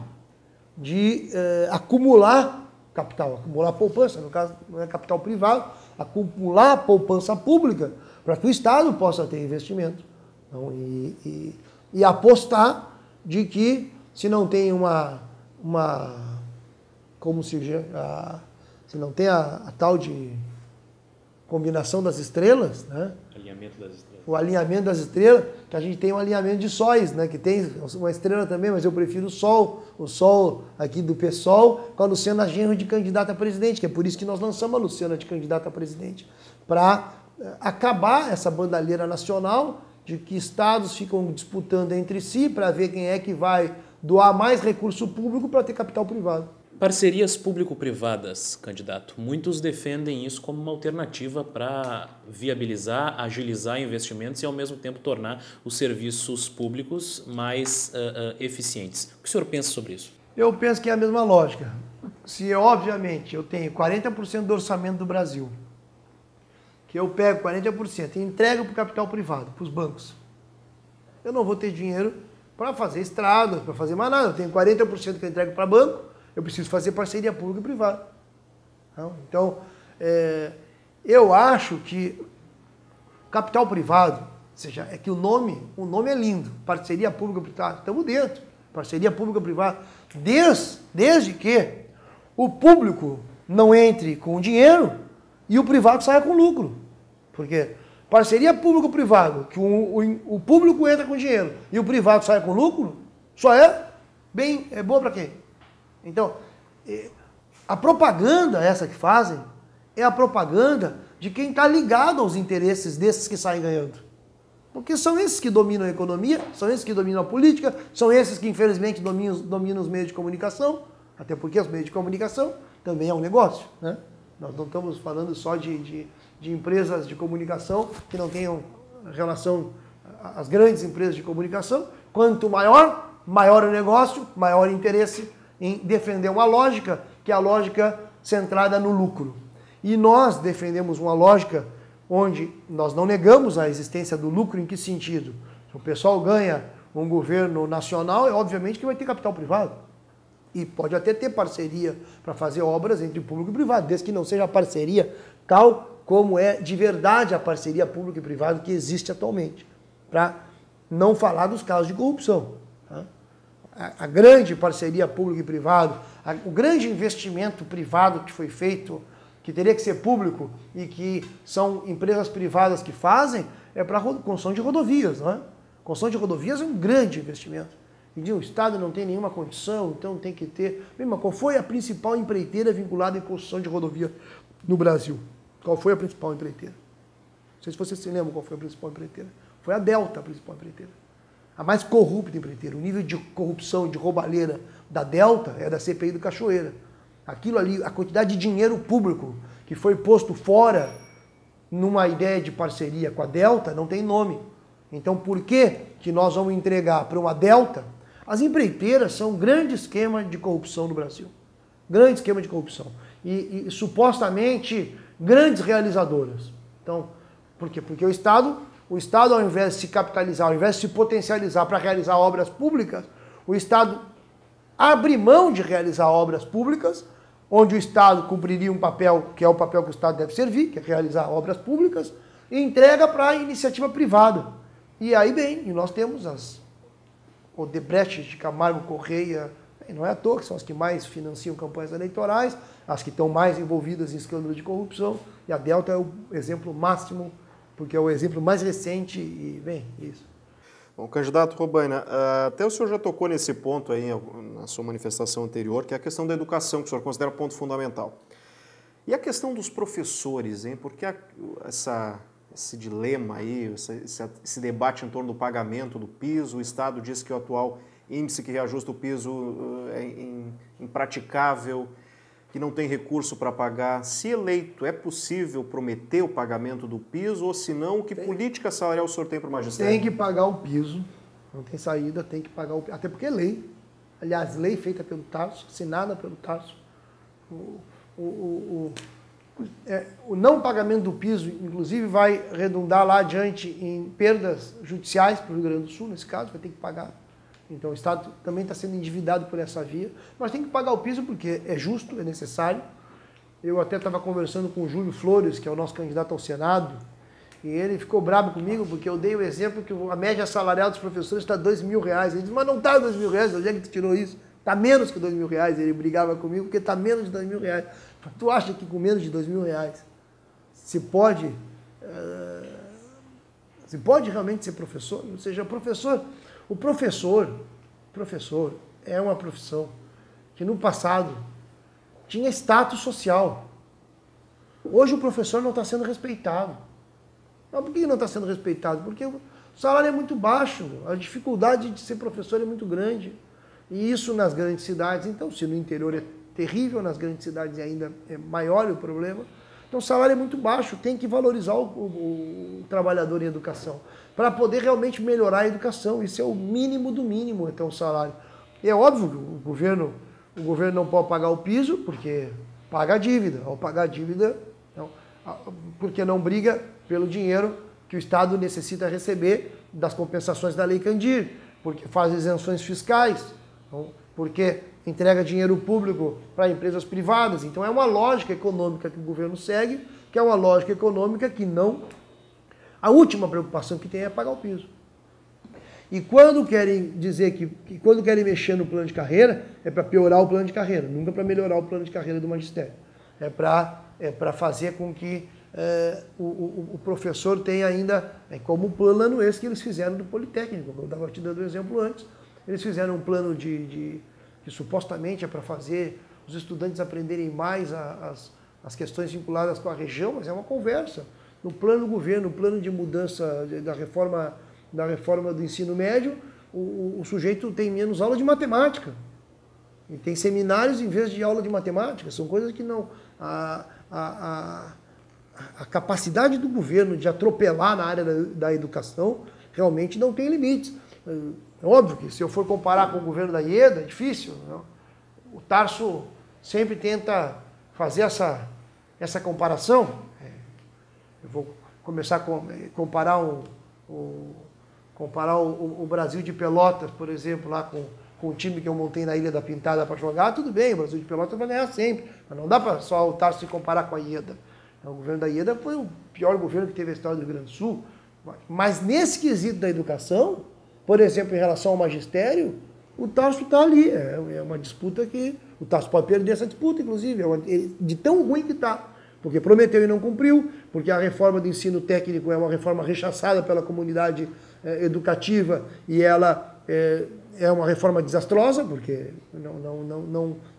de acumular capital, acumular poupança, no caso não é capital privado, acumular poupança pública para que o Estado possa ter investimento. Então, e apostar de que se não tem se não tem a tal de combinação das estrelas, né? Alinhamento das estrelas. O alinhamento das estrelas, que a gente tem um alinhamento de sóis, né? Que tem uma estrela também, mas eu prefiro o Sol aqui do PSOL, com a Luciana Genro de candidata a presidente, que é por isso que nós lançamos a Luciana de candidata a presidente, para acabar essa bandalheira nacional de que estados ficam disputando entre si para ver quem é que vai doar mais recurso público para ter capital privado. Parcerias público-privadas, candidato. Muitos defendem isso como uma alternativa para viabilizar, agilizar investimentos e, ao mesmo tempo, tornar os serviços públicos mais eficientes. O que o senhor pensa sobre isso? Eu penso que é a mesma lógica. Se, obviamente, eu tenho 40% do orçamento do Brasil, que eu pego 40% e entrego para o capital privado, para os bancos, eu não vou ter dinheiro para fazer estradas, para fazer mais nada. Eu tenho 40% que eu entrego para banco, eu preciso fazer parceria pública e privada. Então, eu acho que capital privado, ou seja, é que o nome é lindo, parceria pública-privada, estamos dentro, parceria pública-privada, desde que o público não entre com dinheiro e o privado saia com lucro. Porque parceria público-privado, que o público entra com dinheiro e o privado sai com lucro, só é boa para quem? Então, a propaganda essa que fazem é a propaganda de quem está ligado aos interesses desses que saem ganhando. Porque são esses que dominam a economia, são esses que dominam a política, são esses que infelizmente dominam os meios de comunicação, até porque os meios de comunicação também é um negócio, né? Nós não estamos falando só de empresas de comunicação que não tenham relação às grandes empresas de comunicação. Quanto maior o negócio, maior o interesse em defender uma lógica, que é a lógica centrada no lucro. E nós defendemos uma lógica onde nós não negamos a existência do lucro. Em que sentido? Se o pessoal ganha um governo nacional, é obviamente que vai ter capital privado. E pode até ter parceria para fazer obras entre público e privado, desde que não seja parceria tal como é de verdade a parceria público e privado que existe atualmente. Para não falar dos casos de corrupção. Tá? A grande parceria público e privado, o grande investimento privado que foi feito, que teria que ser público e que são empresas privadas que fazem, é para a construção de rodovias. Não é? Construção de rodovias é um grande investimento. E o Estado não tem nenhuma condição, então tem que ter... Mas qual foi a principal empreiteira vinculada em construção de rodovia no Brasil? Qual foi a principal empreiteira? Não sei se vocês se lembram qual foi a principal empreiteira. Foi a Delta, a principal empreiteira. A mais corrupta empreiteira. O nível de corrupção e de roubalheira da Delta é da CPI do Cachoeira. Aquilo ali, a quantidade de dinheiro público que foi posto fora numa ideia de parceria com a Delta não tem nome. Então, por que nós vamos entregar para uma Delta? As empreiteiras são um grande esquema de corrupção no Brasil. Grande esquema de corrupção. E supostamente grandes realizadoras. Então, por quê? Porque o Estado, ao invés de se capitalizar, ao invés de se potencializar para realizar obras públicas, o Estado abre mão de realizar obras públicas, onde o Estado cumpriria um papel, que é o papel que o Estado deve servir, que é realizar obras públicas, e entrega para a iniciativa privada. E aí, bem, e nós temos as Odebrecht de Camargo Correia, não é à toa que são as que mais financiam campanhas eleitorais, as que estão mais envolvidas em escândalos de corrupção, e a Delta é o exemplo máximo, porque é o exemplo mais recente, e, bem, isso. Bom, candidato Robaina, até o senhor já tocou nesse ponto aí na sua manifestação anterior, que é a questão da educação, que o senhor considera ponto fundamental. E a questão dos professores, hein? Porque esse dilema aí, esse debate em torno do pagamento do piso, o Estado diz que o atual índice que reajusta o piso é impraticável, que não tem recurso para pagar. Se eleito, é possível prometer o pagamento do piso ou se não, que política salarial o senhor tem para o magistério? Tem que pagar o piso, não tem saída, tem que pagar o piso, até porque é lei. Aliás, lei feita pelo Tarso, assinada pelo Tarso. O não pagamento do piso, inclusive, vai redundar lá adiante em perdas judiciais para o Rio Grande do Sul, nesse caso, vai ter que pagar. Então o Estado também está sendo endividado por essa via, mas tem que pagar o piso porque é justo, é necessário. Eu até estava conversando com o Júlio Flores, que é o nosso candidato ao Senado, e ele ficou bravo comigo porque eu dei o exemplo que a média salarial dos professores está R$2.000. Ele disse, mas não está R$2.000, onde é que tu tirou isso? Está menos que R$2.000. Ele brigava comigo porque está menos de R$2.000. Tu acha que com menos de R$2.000 se pode realmente ser professor? Ou seja, o professor é uma profissão que no passado tinha status social. Hoje o professor não está sendo respeitado. Mas por que não está sendo respeitado? Porque o salário é muito baixo, a dificuldade de ser professor é muito grande. E isso nas grandes cidades, então, se no interior é terrível, nas grandes cidades ainda é maior o problema. Então o salário é muito baixo, tem que valorizar o trabalhador em educação, para poder realmente melhorar a educação. Isso é o mínimo do mínimo, então, o salário. E é óbvio que o governo não pode pagar o piso, porque paga a dívida. Ao pagar a dívida, então, porque não briga pelo dinheiro que o Estado necessita receber das compensações da Lei Candir, porque faz isenções fiscais, então, porque entrega dinheiro público para empresas privadas. Então é uma lógica econômica que o governo segue, que é uma lógica econômica que não... A última preocupação que tem é pagar o piso. E quando querem dizer que quando querem mexer no plano de carreira, é para piorar o plano de carreira, nunca para melhorar o plano de carreira do magistério. É para fazer com que o professor tenha ainda, como o plano esse que eles fizeram do Politécnico, eu estava te dando o exemplo antes, eles fizeram um plano que supostamente é para fazer os estudantes aprenderem mais as questões vinculadas com a região, mas é uma conversa. No plano do governo, no plano de mudança da reforma do ensino médio, o sujeito tem menos aula de matemática. E tem seminários em vez de aula de matemática. São coisas que não... A capacidade do governo de atropelar na área da educação realmente não tem limites. É óbvio que se eu for comparar com o governo da Ieda, é difícil. Não? O Tarso sempre tenta fazer essa comparação. Eu vou começar a comparar o Brasil de Pelotas, por exemplo, lá com o time que eu montei na Ilha da Pintada para jogar. Tudo bem, o Brasil de Pelotas vai ganhar sempre, mas não dá para só o Tarso se comparar com a Ieda. O governo da Ieda foi o pior governo que teve a história do Rio Grande do Sul. Mas nesse quesito da educação, por exemplo, em relação ao magistério, o Tarso está ali. É uma disputa que... O Tarso pode perder essa disputa, inclusive, de tão ruim que está. Porque prometeu e não cumpriu, porque a reforma do ensino técnico é uma reforma rechaçada pela comunidade educativa e ela é uma reforma desastrosa, porque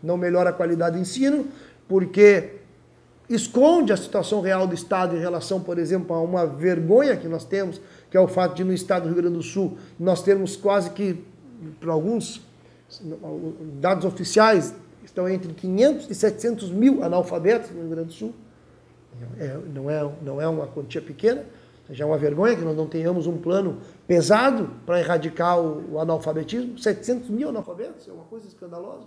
não melhora a qualidade do ensino, porque esconde a situação real do Estado em relação, por exemplo, a uma vergonha que nós temos, que é o fato de no Estado do Rio Grande do Sul nós termos quase que, para alguns dados oficiais, estão entre 500 e 700 mil analfabetos no Rio Grande do Sul. Não é uma quantia pequena, já é uma vergonha que nós não tenhamos um plano pesado para erradicar o analfabetismo. 700 mil analfabetos é uma coisa escandalosa.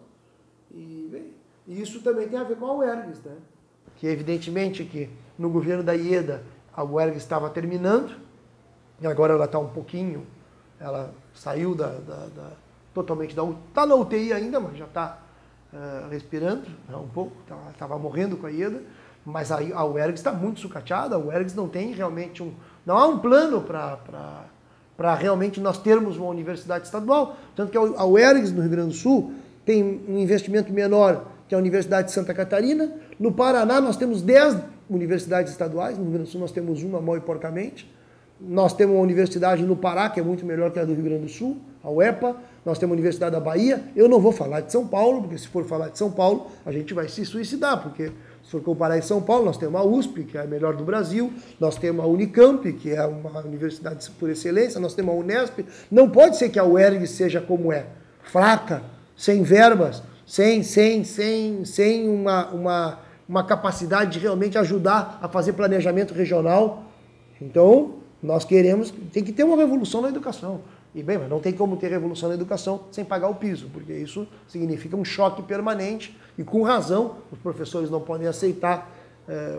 E isso também tem a ver com a UERGS, né? Que evidentemente que no governo da Ieda a UERGS estava terminando, e agora ela está um pouquinho, ela saiu totalmente da UTI, está na UTI ainda, mas já está respirando, né, um pouco, estava morrendo com a Ieda, mas a UERGS está muito sucateada, a UERGS não tem realmente não há um plano para realmente nós termos uma universidade estadual, tanto que a UERGS no Rio Grande do Sul tem um investimento menor que a Universidade de Santa Catarina. No Paraná nós temos 10 universidades estaduais, no Rio Grande do Sul nós temos uma, mal e porcamente. Nós temos uma universidade no Pará, que é muito melhor que a do Rio Grande do Sul, a UEPA. Nós temos a Universidade da Bahia. Eu não vou falar de São Paulo, porque se for falar de São Paulo, a gente vai se suicidar, porque se for comparar em São Paulo, nós temos a USP, que é a melhor do Brasil, nós temos a Unicamp, que é uma universidade por excelência, nós temos a Unesp. Não pode ser que a UERGS seja como é, fraca, sem verbas, sem uma capacidade de realmente ajudar a fazer planejamento regional. Então, nós tem que ter uma revolução na educação. E bem, mas não tem como ter revolução na educação sem pagar o piso, porque isso significa um choque permanente e, com razão, os professores não podem aceitar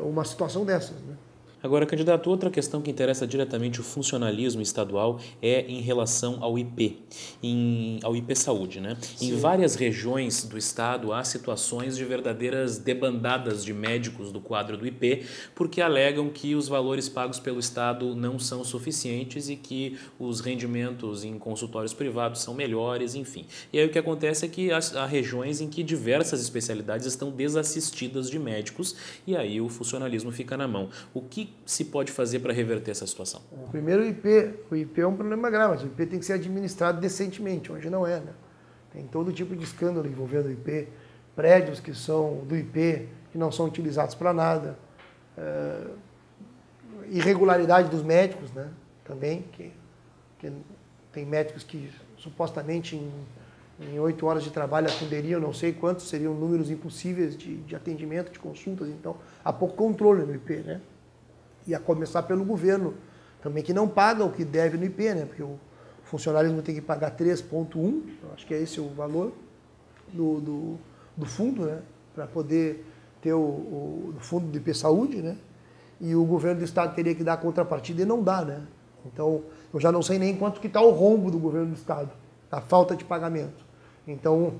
uma situação dessas, né? Agora, candidato, outra questão que interessa diretamente o funcionalismo estadual é em relação ao IP, ao IP Saúde, né? Sim. Em várias regiões do estado há situações de verdadeiras debandadas de médicos do quadro do IP, porque alegam que os valores pagos pelo estado não são suficientes e que os rendimentos em consultórios privados são melhores, enfim. E aí o que acontece é que há regiões em que diversas especialidades estão desassistidas de médicos e aí o funcionalismo fica na mão. O que se pode fazer para reverter essa situação? Primeiro, o IP é um problema grave, mas o IP tem que ser administrado decentemente, hoje não é, né? Tem todo tipo de escândalo envolvendo o IP, prédios que são do IP, que não são utilizados para nada, irregularidade dos médicos, né? Também, que tem médicos que supostamente em 8 horas de trabalho atenderiam não sei quantos, seriam números impossíveis de atendimento, de consultas, então há pouco controle no IP, né? E a começar pelo governo, também que não paga o que deve no IP, né? Porque o funcionalismo tem que pagar 3,1, acho que é esse o valor do fundo, né? Para poder ter o fundo do IP Saúde, né? E o governo do estado teria que dar a contrapartida e não dá, né? Então, eu já não sei nem quanto que está o rombo do governo do estado, a falta de pagamento. Então,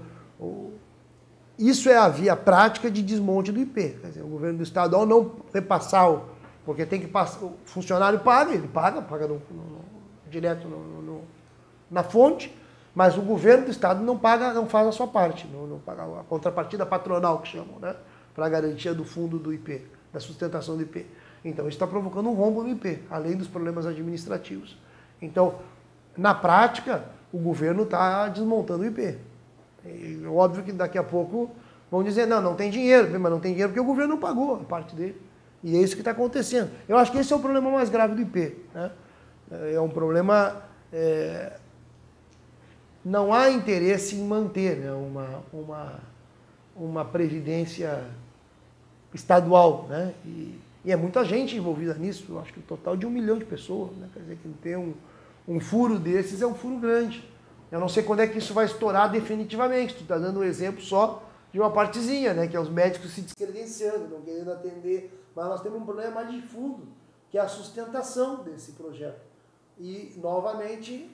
isso é a via prática de desmonte do IP. Quer dizer, o governo do estado, ao não repassar porque tem que passar, o funcionário paga, ele paga direto na fonte, mas o governo do estado não paga, não faz a sua parte, não paga a contrapartida patronal, que chamam, né? Para a garantia do fundo do IP, da sustentação do IP. Então, isso está provocando um rombo no IP, além dos problemas administrativos. Então, na prática, o governo está desmontando o IP. E óbvio que daqui a pouco vão dizer, não tem dinheiro, mas não tem dinheiro porque o governo não pagou a parte dele. E é isso que está acontecendo. Eu acho que esse é o problema mais grave do IP, né? É um problema... não há interesse em manter, né, uma previdência estadual, né? E é muita gente envolvida nisso, eu acho que o total de 1 milhão de pessoas, né? Quer dizer, que ter um furo desses é um furo grande. Eu não sei quando é que isso vai estourar definitivamente. Tu está dando um exemplo só de uma partezinha, né? Que é os médicos se descredenciando, não querendo atender. Mas nós temos um problema mais de fundo, que é a sustentação desse projeto. E, novamente,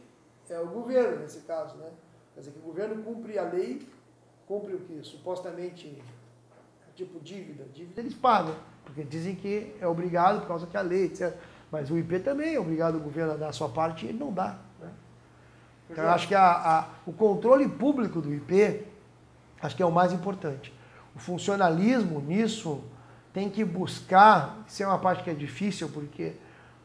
é o governo, nesse caso, né? Quer dizer, que o governo cumpre a lei, cumpre o que supostamente é tipo dívida. Dívida eles pagam, porque dizem que é obrigado por causa que a lei, etc. Mas o IP também é obrigado o governo a dar a sua parte e ele não dá, né? Então, eu acho que o controle público do IP, acho que é o mais importante. O funcionalismo nisso tem que buscar, isso é uma parte que é difícil, porque,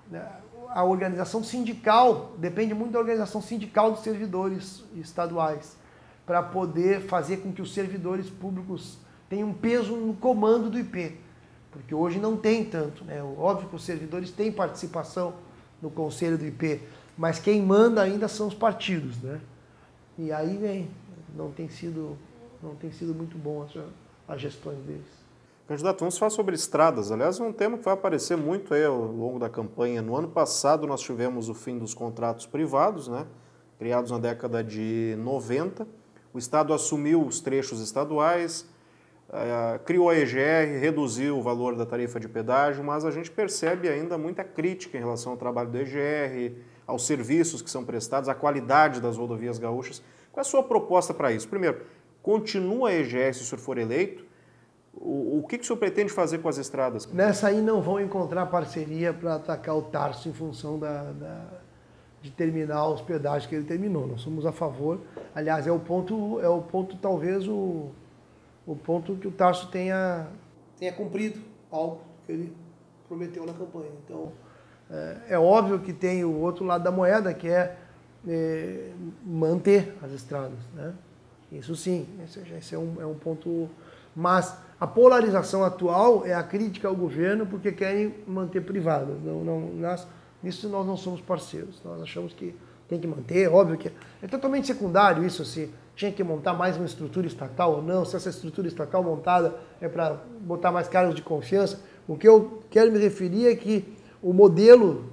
né, a organização sindical, depende muito da organização sindical dos servidores estaduais, para poder fazer com que os servidores públicos tenham peso no comando do IP. porque hoje não tem tanto, né? Óbvio que os servidores têm participação no conselho do IP, mas quem manda ainda são os partidos, né? E aí vem, não tem sido muito bom as gestões deles. Candidato, vamos falar sobre estradas. Aliás, é um tema que vai aparecer muito aí ao longo da campanha. No ano passado, nós tivemos o fim dos contratos privados, né? Criados na década de 90. O Estado assumiu os trechos estaduais, criou a EGR, reduziu o valor da tarifa de pedágio, mas a gente percebe ainda muita crítica em relação ao trabalho da EGR, aos serviços que são prestados, à qualidade das rodovias gaúchas. Qual é a sua proposta para isso? Primeiro, continua a EGR se o senhor for eleito? O que o senhor pretende fazer com as estradas? Nessa aí não vão encontrar parceria para atacar o Tarso em função de terminar os pedágios que ele terminou. Nós somos a favor. Aliás, é o ponto talvez o ponto que o Tarso tenha cumprido algo que ele prometeu na campanha. Então, é óbvio que tem o outro lado da moeda, que é manter as estradas, né? Isso sim, esse é um ponto. Mas a polarização atual é a crítica ao governo porque querem manter privadas. Nisso nós não somos parceiros. Nós achamos que tem que manter, óbvio que é totalmente secundário isso, se tinha que montar mais uma estrutura estatal ou não, se essa estrutura estatal montada é para botar mais cargos de confiança. O que eu quero me referir é que o modelo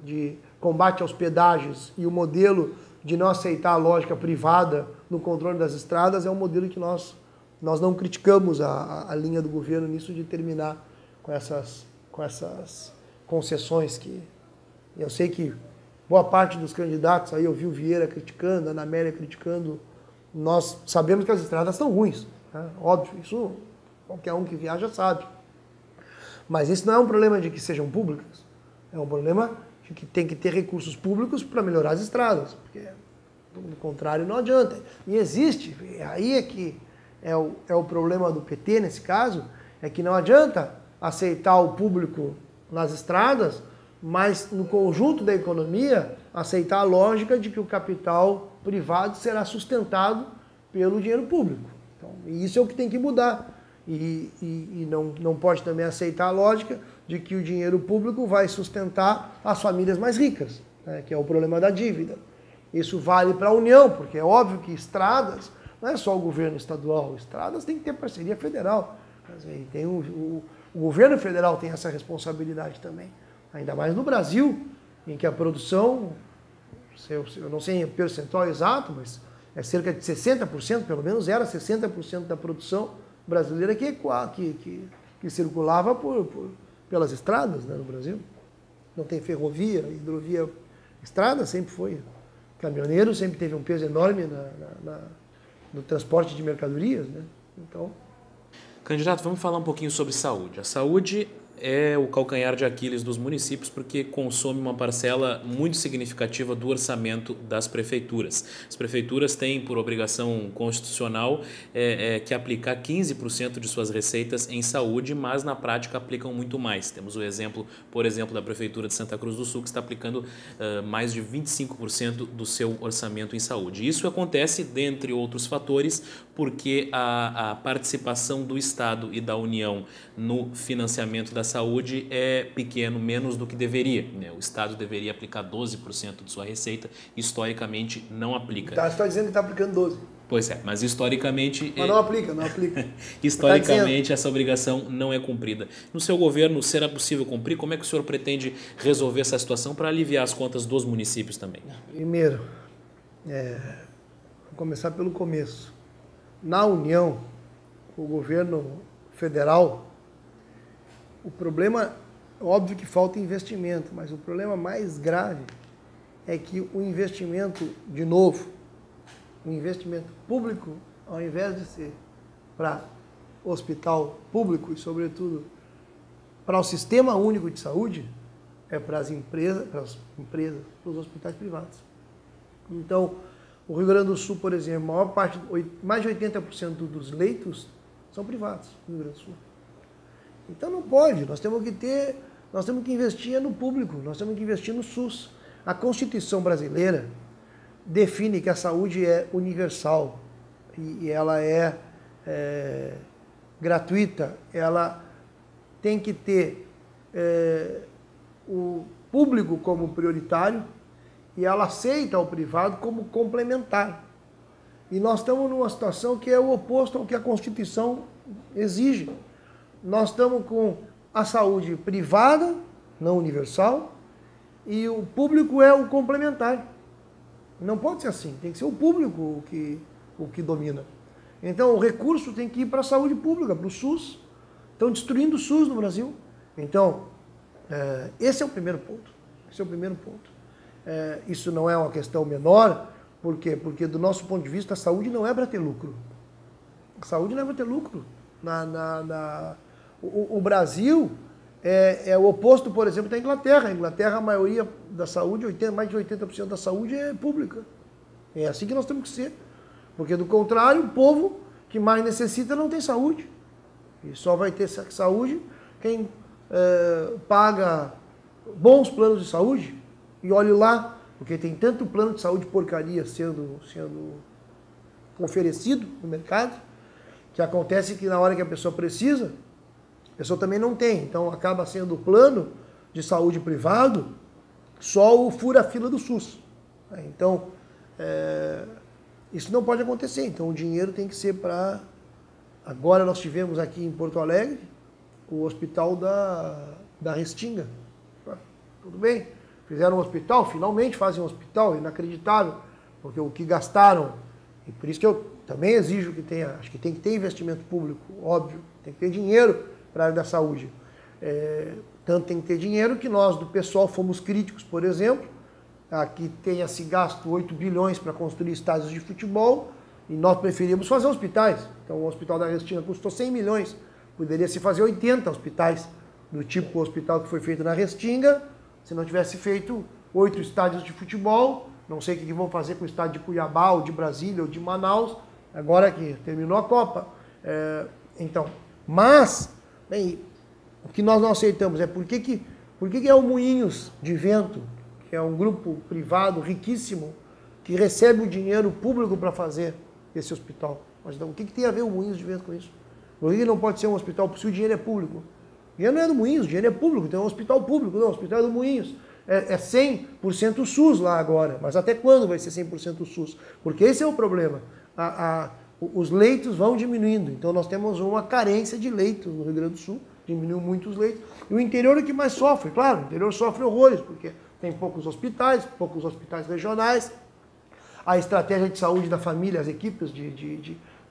de combate aos pedágios e o modelo de não aceitar a lógica privada no controle das estradas é um modelo que nós não criticamos a linha do governo nisso de terminar com essas concessões que eu sei que boa parte dos candidatos, aí eu vi o Vieira criticando, a Ana Amélia criticando, nós sabemos que as estradas estão ruins, né? Óbvio, isso qualquer um que viaja sabe. Mas isso não é um problema de que sejam públicas, é um problema de que tem que ter recursos públicos para melhorar as estradas, porque do contrário não adianta. E existe, aí é que é o problema do PT nesse caso, é que não adianta aceitar o público nas estradas, mas no conjunto da economia aceitar a lógica de que o capital privado será sustentado pelo dinheiro público. Então, isso é o que tem que mudar. E não pode também aceitar a lógica de que o dinheiro público vai sustentar as famílias mais ricas, né, que é o problema da dívida. Isso vale para a União, porque é óbvio que estradas não é só o governo estadual, estradas tem que ter parceria federal. Tem o governo federal tem essa responsabilidade também. Ainda mais no Brasil, em que a produção, eu não sei o percentual exato, mas é cerca de 60%, pelo menos era 60% da produção brasileira que circulava pelas estradas, né, no Brasil. Não tem ferrovia, hidrovia, estrada sempre foi. Caminhoneiro sempre teve um peso enorme no transporte de mercadorias, né? Então... Candidato, vamos falar um pouquinho sobre saúde. A saúde é o calcanhar de Aquiles dos municípios porque consome uma parcela muito significativa do orçamento das prefeituras. As prefeituras têm por obrigação constitucional que aplicar 15% de suas receitas em saúde, mas na prática aplicam muito mais. Temos o exemplo, por exemplo, da Prefeitura de Santa Cruz do Sul, que está aplicando mais de 25% do seu orçamento em saúde. Isso acontece, dentre outros fatores, porque a participação do Estado e da União no financiamento da saúde é pequeno, menos do que deveria, né? O Estado deveria aplicar 12% de sua receita, historicamente não aplica. Você está dizendo que está aplicando 12%. Pois é, mas historicamente... Mas não aplica. Historicamente essa obrigação não é cumprida. No seu governo, será possível cumprir? Como é que o senhor pretende resolver essa situação para aliviar as contas dos municípios também? Primeiro, vou começar pelo começo. Na União, o governo federal, o problema, óbvio que falta investimento, mas o problema mais grave é que o investimento, de novo, o investimento público, ao invés de ser para hospital público e, sobretudo, para o sistema único de saúde, é para as empresas, para os hospitais privados. Então, o Rio Grande do Sul, por exemplo, mais de 80% dos leitos são privados no Rio Grande do Sul. Então não pode, nós temos que investir no público, nós temos que investir no SUS. A Constituição brasileira define que a saúde é universal e ela é gratuita, ela tem que ter o público como prioritário e ela aceita o privado como complementar. E nós estamos numa situação que é o oposto ao que a Constituição exige. Nós estamos com a saúde privada, não universal, e o público é o complementar. Não pode ser assim, tem que ser o público o que domina. Então o recurso tem que ir para a saúde pública, para o SUS. Estão destruindo o SUS no Brasil. Então, esse é o primeiro ponto. Esse é o primeiro ponto. Isso não é uma questão menor. Por quê? Porque do nosso ponto de vista a saúde não é para ter lucro. A saúde não é para ter lucro. O Brasil é o oposto, por exemplo, da Inglaterra. A Inglaterra, a maioria da saúde, mais de 80% da saúde é pública. É assim que nós temos que ser. Porque, do contrário, o povo que mais necessita não tem saúde. E só vai ter saúde quem paga bons planos de saúde. E olhe lá, porque tem tanto plano de saúde porcaria sendo oferecido no mercado, que acontece que na hora que a pessoa precisa, a pessoa também não tem. Então acaba sendo o plano de saúde privado só o fura-fila do SUS. Então, isso não pode acontecer. Então o dinheiro tem que ser para... Agora nós tivemos aqui em Porto Alegre o hospital da Restinga. Tudo bem, fizeram um hospital, finalmente fazem um hospital, inacreditável, porque o que gastaram, e por isso que eu também exijo que tenha, acho que tem que ter investimento público, óbvio, tem que ter dinheiro para a área da saúde. Tanto tem que ter dinheiro que nós do pessoal fomos críticos, por exemplo, que tenha se gasto 8 bilhões para construir estádios de futebol, e nós preferimos fazer hospitais. Então o hospital da Restinga custou 100 milhões, poderia se fazer 80 hospitais, do tipo o hospital que foi feito na Restinga, se não tivesse feito 8 estádios de futebol. Não sei o que vão fazer com o estádio de Cuiabá, ou de Brasília, ou de Manaus, agora que terminou a Copa. Então, mas, bem, o que nós não aceitamos é por que é o Moinhos de Vento, que é um grupo privado riquíssimo, que recebe o dinheiro público para fazer esse hospital. Mas então, o que tem a ver o Moinhos de Vento com isso? Por que não pode ser um hospital se o dinheiro é público? O dinheiro não é do Moinhos, o dinheiro é público, então é um hospital público, não, o hospital é do Moinhos. É 100% SUS lá agora, mas até quando vai ser 100% SUS? Porque esse é o problema. Os leitos vão diminuindo, então nós temos uma carência de leitos no Rio Grande do Sul, diminuiu muito os leitos. E o interior é que mais sofre, claro, o interior sofre horrores, porque tem poucos hospitais regionais. A estratégia de saúde da família, as equipes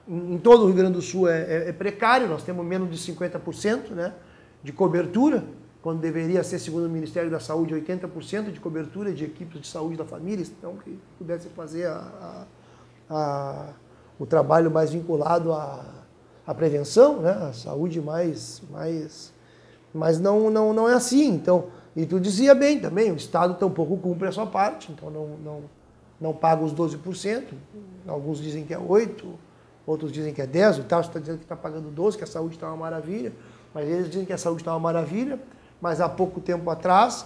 em todo o Rio Grande do Sul é precário, nós temos menos de 50%, né, de cobertura, quando deveria ser, segundo o Ministério da Saúde, 80% de cobertura de equipes de saúde da família, então que pudesse fazer o trabalho mais vinculado à prevenção, né, à saúde mas não é assim. Então, e tu dizia bem também, o Estado tampouco cumpre a sua parte, então não paga os 12%, alguns dizem que é 8%, outros dizem que é 10%, o Tasso está dizendo que está pagando 12%, que a saúde está uma maravilha, mas eles dizem que a saúde está uma maravilha, mas há pouco tempo atrás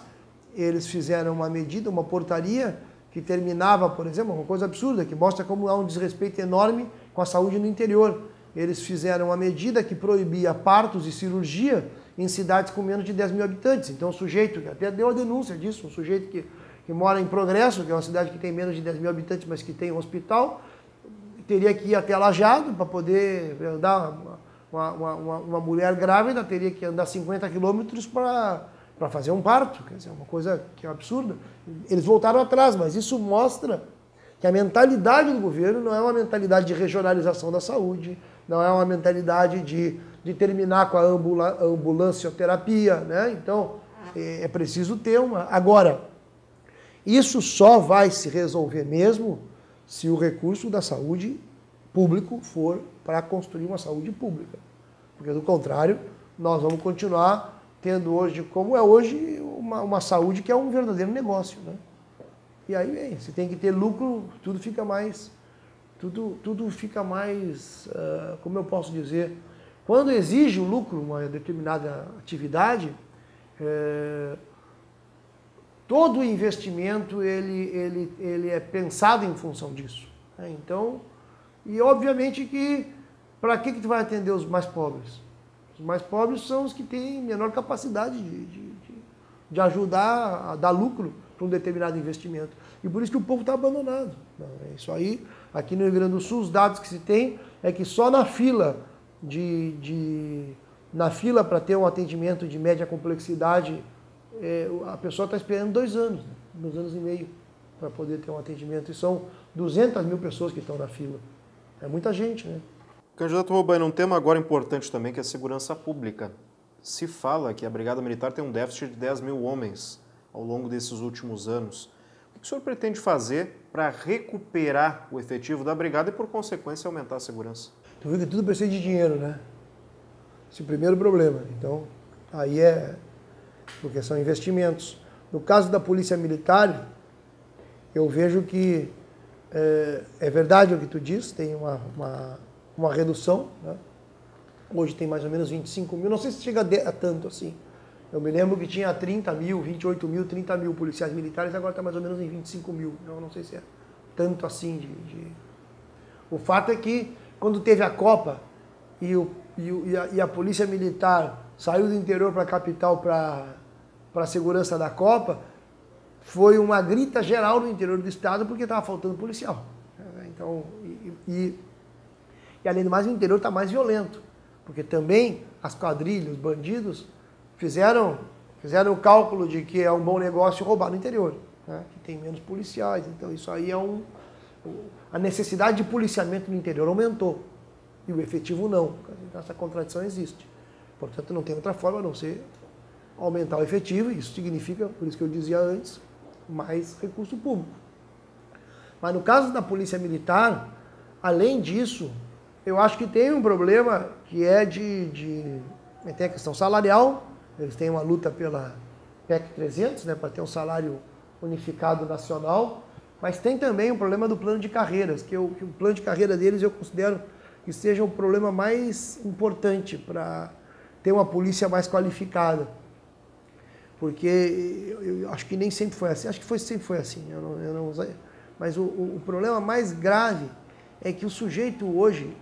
eles fizeram uma medida, uma portaria que terminava, por exemplo, uma coisa absurda, que mostra como há um desrespeito enorme com a saúde no interior. Eles fizeram uma medida que proibia partos e cirurgia em cidades com menos de 10 mil habitantes. Então o sujeito, que até deu a denúncia disso, um sujeito que mora em Progresso, que é uma cidade que tem menos de 10 mil habitantes, mas que tem um hospital, teria que ir até Lajeado para poder andar. Uma mulher grávida teria que andar 50 quilômetros para fazer um parto. Quer dizer, uma coisa que é absurda. Eles voltaram atrás, mas isso mostra que a mentalidade do governo não é uma mentalidade de regionalização da saúde, não é uma mentalidade de terminar com a ambulancioterapia, né? Então, é preciso ter uma... Agora, isso só vai se resolver mesmo se o recurso da saúde público for para construir uma saúde pública. Porque, do contrário, nós vamos continuar tendo hoje, como é hoje, uma saúde que é um verdadeiro negócio, né? E aí, bem, se tem que ter lucro, tudo fica mais, como eu posso dizer, quando exige o lucro, uma determinada atividade, todo o investimento ele é pensado em função disso, né? Então, e obviamente que, para que tu vai atender os mais pobres? Os mais pobres são os que têm menor capacidade de ajudar a dar lucro para um determinado investimento. E por isso que o povo está abandonado. É isso aí. Aqui no Rio Grande do Sul, os dados que se tem é que só na fila para ter um atendimento de média complexidade, a pessoa está esperando 2 anos, 2 anos e meio, para poder ter um atendimento. E são 200 mil pessoas que estão na fila. É muita gente, né? Candidato Robaina, um tema agora importante também, que é a segurança pública. Se fala que a Brigada Militar tem um déficit de 10 mil homens ao longo desses últimos anos. O que o senhor pretende fazer para recuperar o efetivo da Brigada e, por consequência, aumentar a segurança? Tu viu que tudo precisa de dinheiro, né? Esse é o primeiro problema. Então, aí porque são investimentos. No caso da Polícia Militar, eu vejo que é verdade o que tu diz, tem uma redução, né? Hoje tem mais ou menos 25 mil, não sei se chega a tanto assim. Eu me lembro que tinha 30 mil, 28 mil, 30 mil policiais militares, agora está mais ou menos em 25 mil. Eu não sei se é tanto assim. O fato é que quando teve a Copa e a Polícia Militar saiu do interior para a capital para a segurança da Copa, foi uma grita geral no interior do estado porque estava faltando policial. Então, além do mais, o interior está mais violento, porque também as quadrilhas, os bandidos, fizeram o cálculo de que é um bom negócio roubar no interior, né? Que tem menos policiais. Então isso aí a necessidade de policiamento no interior aumentou e o efetivo não. Então, essa contradição existe. Portanto, não tem outra forma a não ser aumentar o efetivo. Isso significa, por isso que eu dizia antes, mais recurso público. Mas no caso da Polícia Militar, além disso, eu acho que tem um problema que é tem a questão salarial. Eles têm uma luta pela PEC 300, né, para ter um salário unificado nacional, mas tem também o problema do plano de carreiras, que o plano de carreira deles eu considero que seja o problema mais importante para ter uma polícia mais qualificada. Porque eu acho que nem sempre foi assim, acho que sempre foi assim, eu não sei. Mas o problema mais grave é que o sujeito hoje,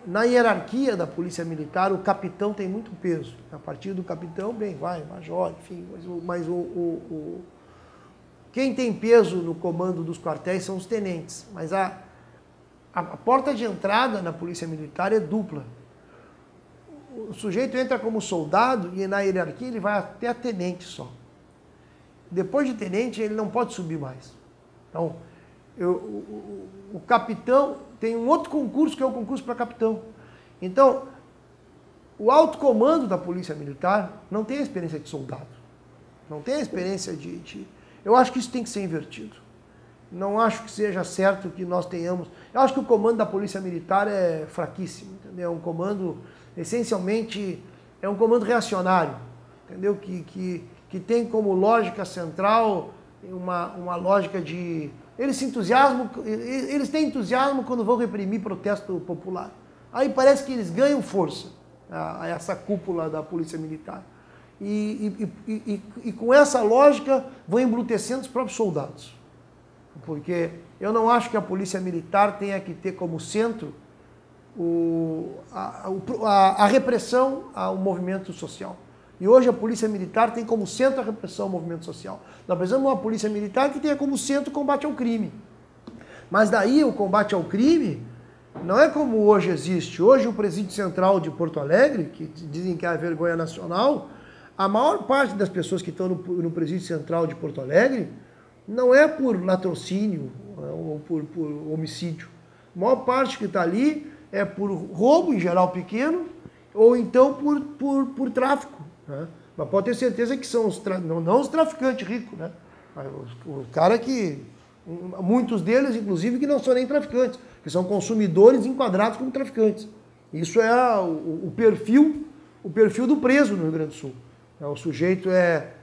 na hierarquia da Polícia Militar, o capitão tem muito peso. A partir do capitão, major, enfim, mas quem tem peso no comando dos quartéis são os tenentes. Mas a porta de entrada na Polícia Militar é dupla. O sujeito entra como soldado e na hierarquia ele vai até a tenente só. Depois de tenente ele não pode subir mais. Então, o capitão tem um outro concurso que é o concurso para capitão. Então, o alto comando da Polícia Militar não tem a experiência de soldado. Não tem a experiência Eu acho que isso tem que ser invertido. Não acho que seja certo que nós tenhamos... Eu acho que o comando da Polícia Militar é fraquíssimo, entendeu? É um comando, essencialmente, é um comando reacionário, entendeu? Que tem como lógica central uma lógica de... Eles têm entusiasmo quando vão reprimir protesto popular. Aí parece que eles ganham força, essa cúpula da Polícia Militar. E com essa lógica vão embrutecendo os próprios soldados. Porque eu não acho que a Polícia Militar tenha que ter como centro a repressão ao movimento social. E hoje a Polícia Militar tem como centro a repressão ao movimento social. Nós precisamos de uma Polícia Militar que tenha como centro o combate ao crime. Mas daí o combate ao crime não é como hoje existe. Hoje o Presídio Central de Porto Alegre, que dizem que é a vergonha nacional, a maior parte das pessoas que estão no Presídio Central de Porto Alegre não é por latrocínio ou por homicídio. A maior parte que está ali é por roubo, em geral pequeno, ou então por tráfico. Né? Mas pode ter certeza que são não os traficantes ricos, né? Mas os caras que... Muitos deles, inclusive, que não são nem traficantes, que são consumidores enquadrados como traficantes. Isso é o perfil do preso no Rio Grande do Sul. O sujeito é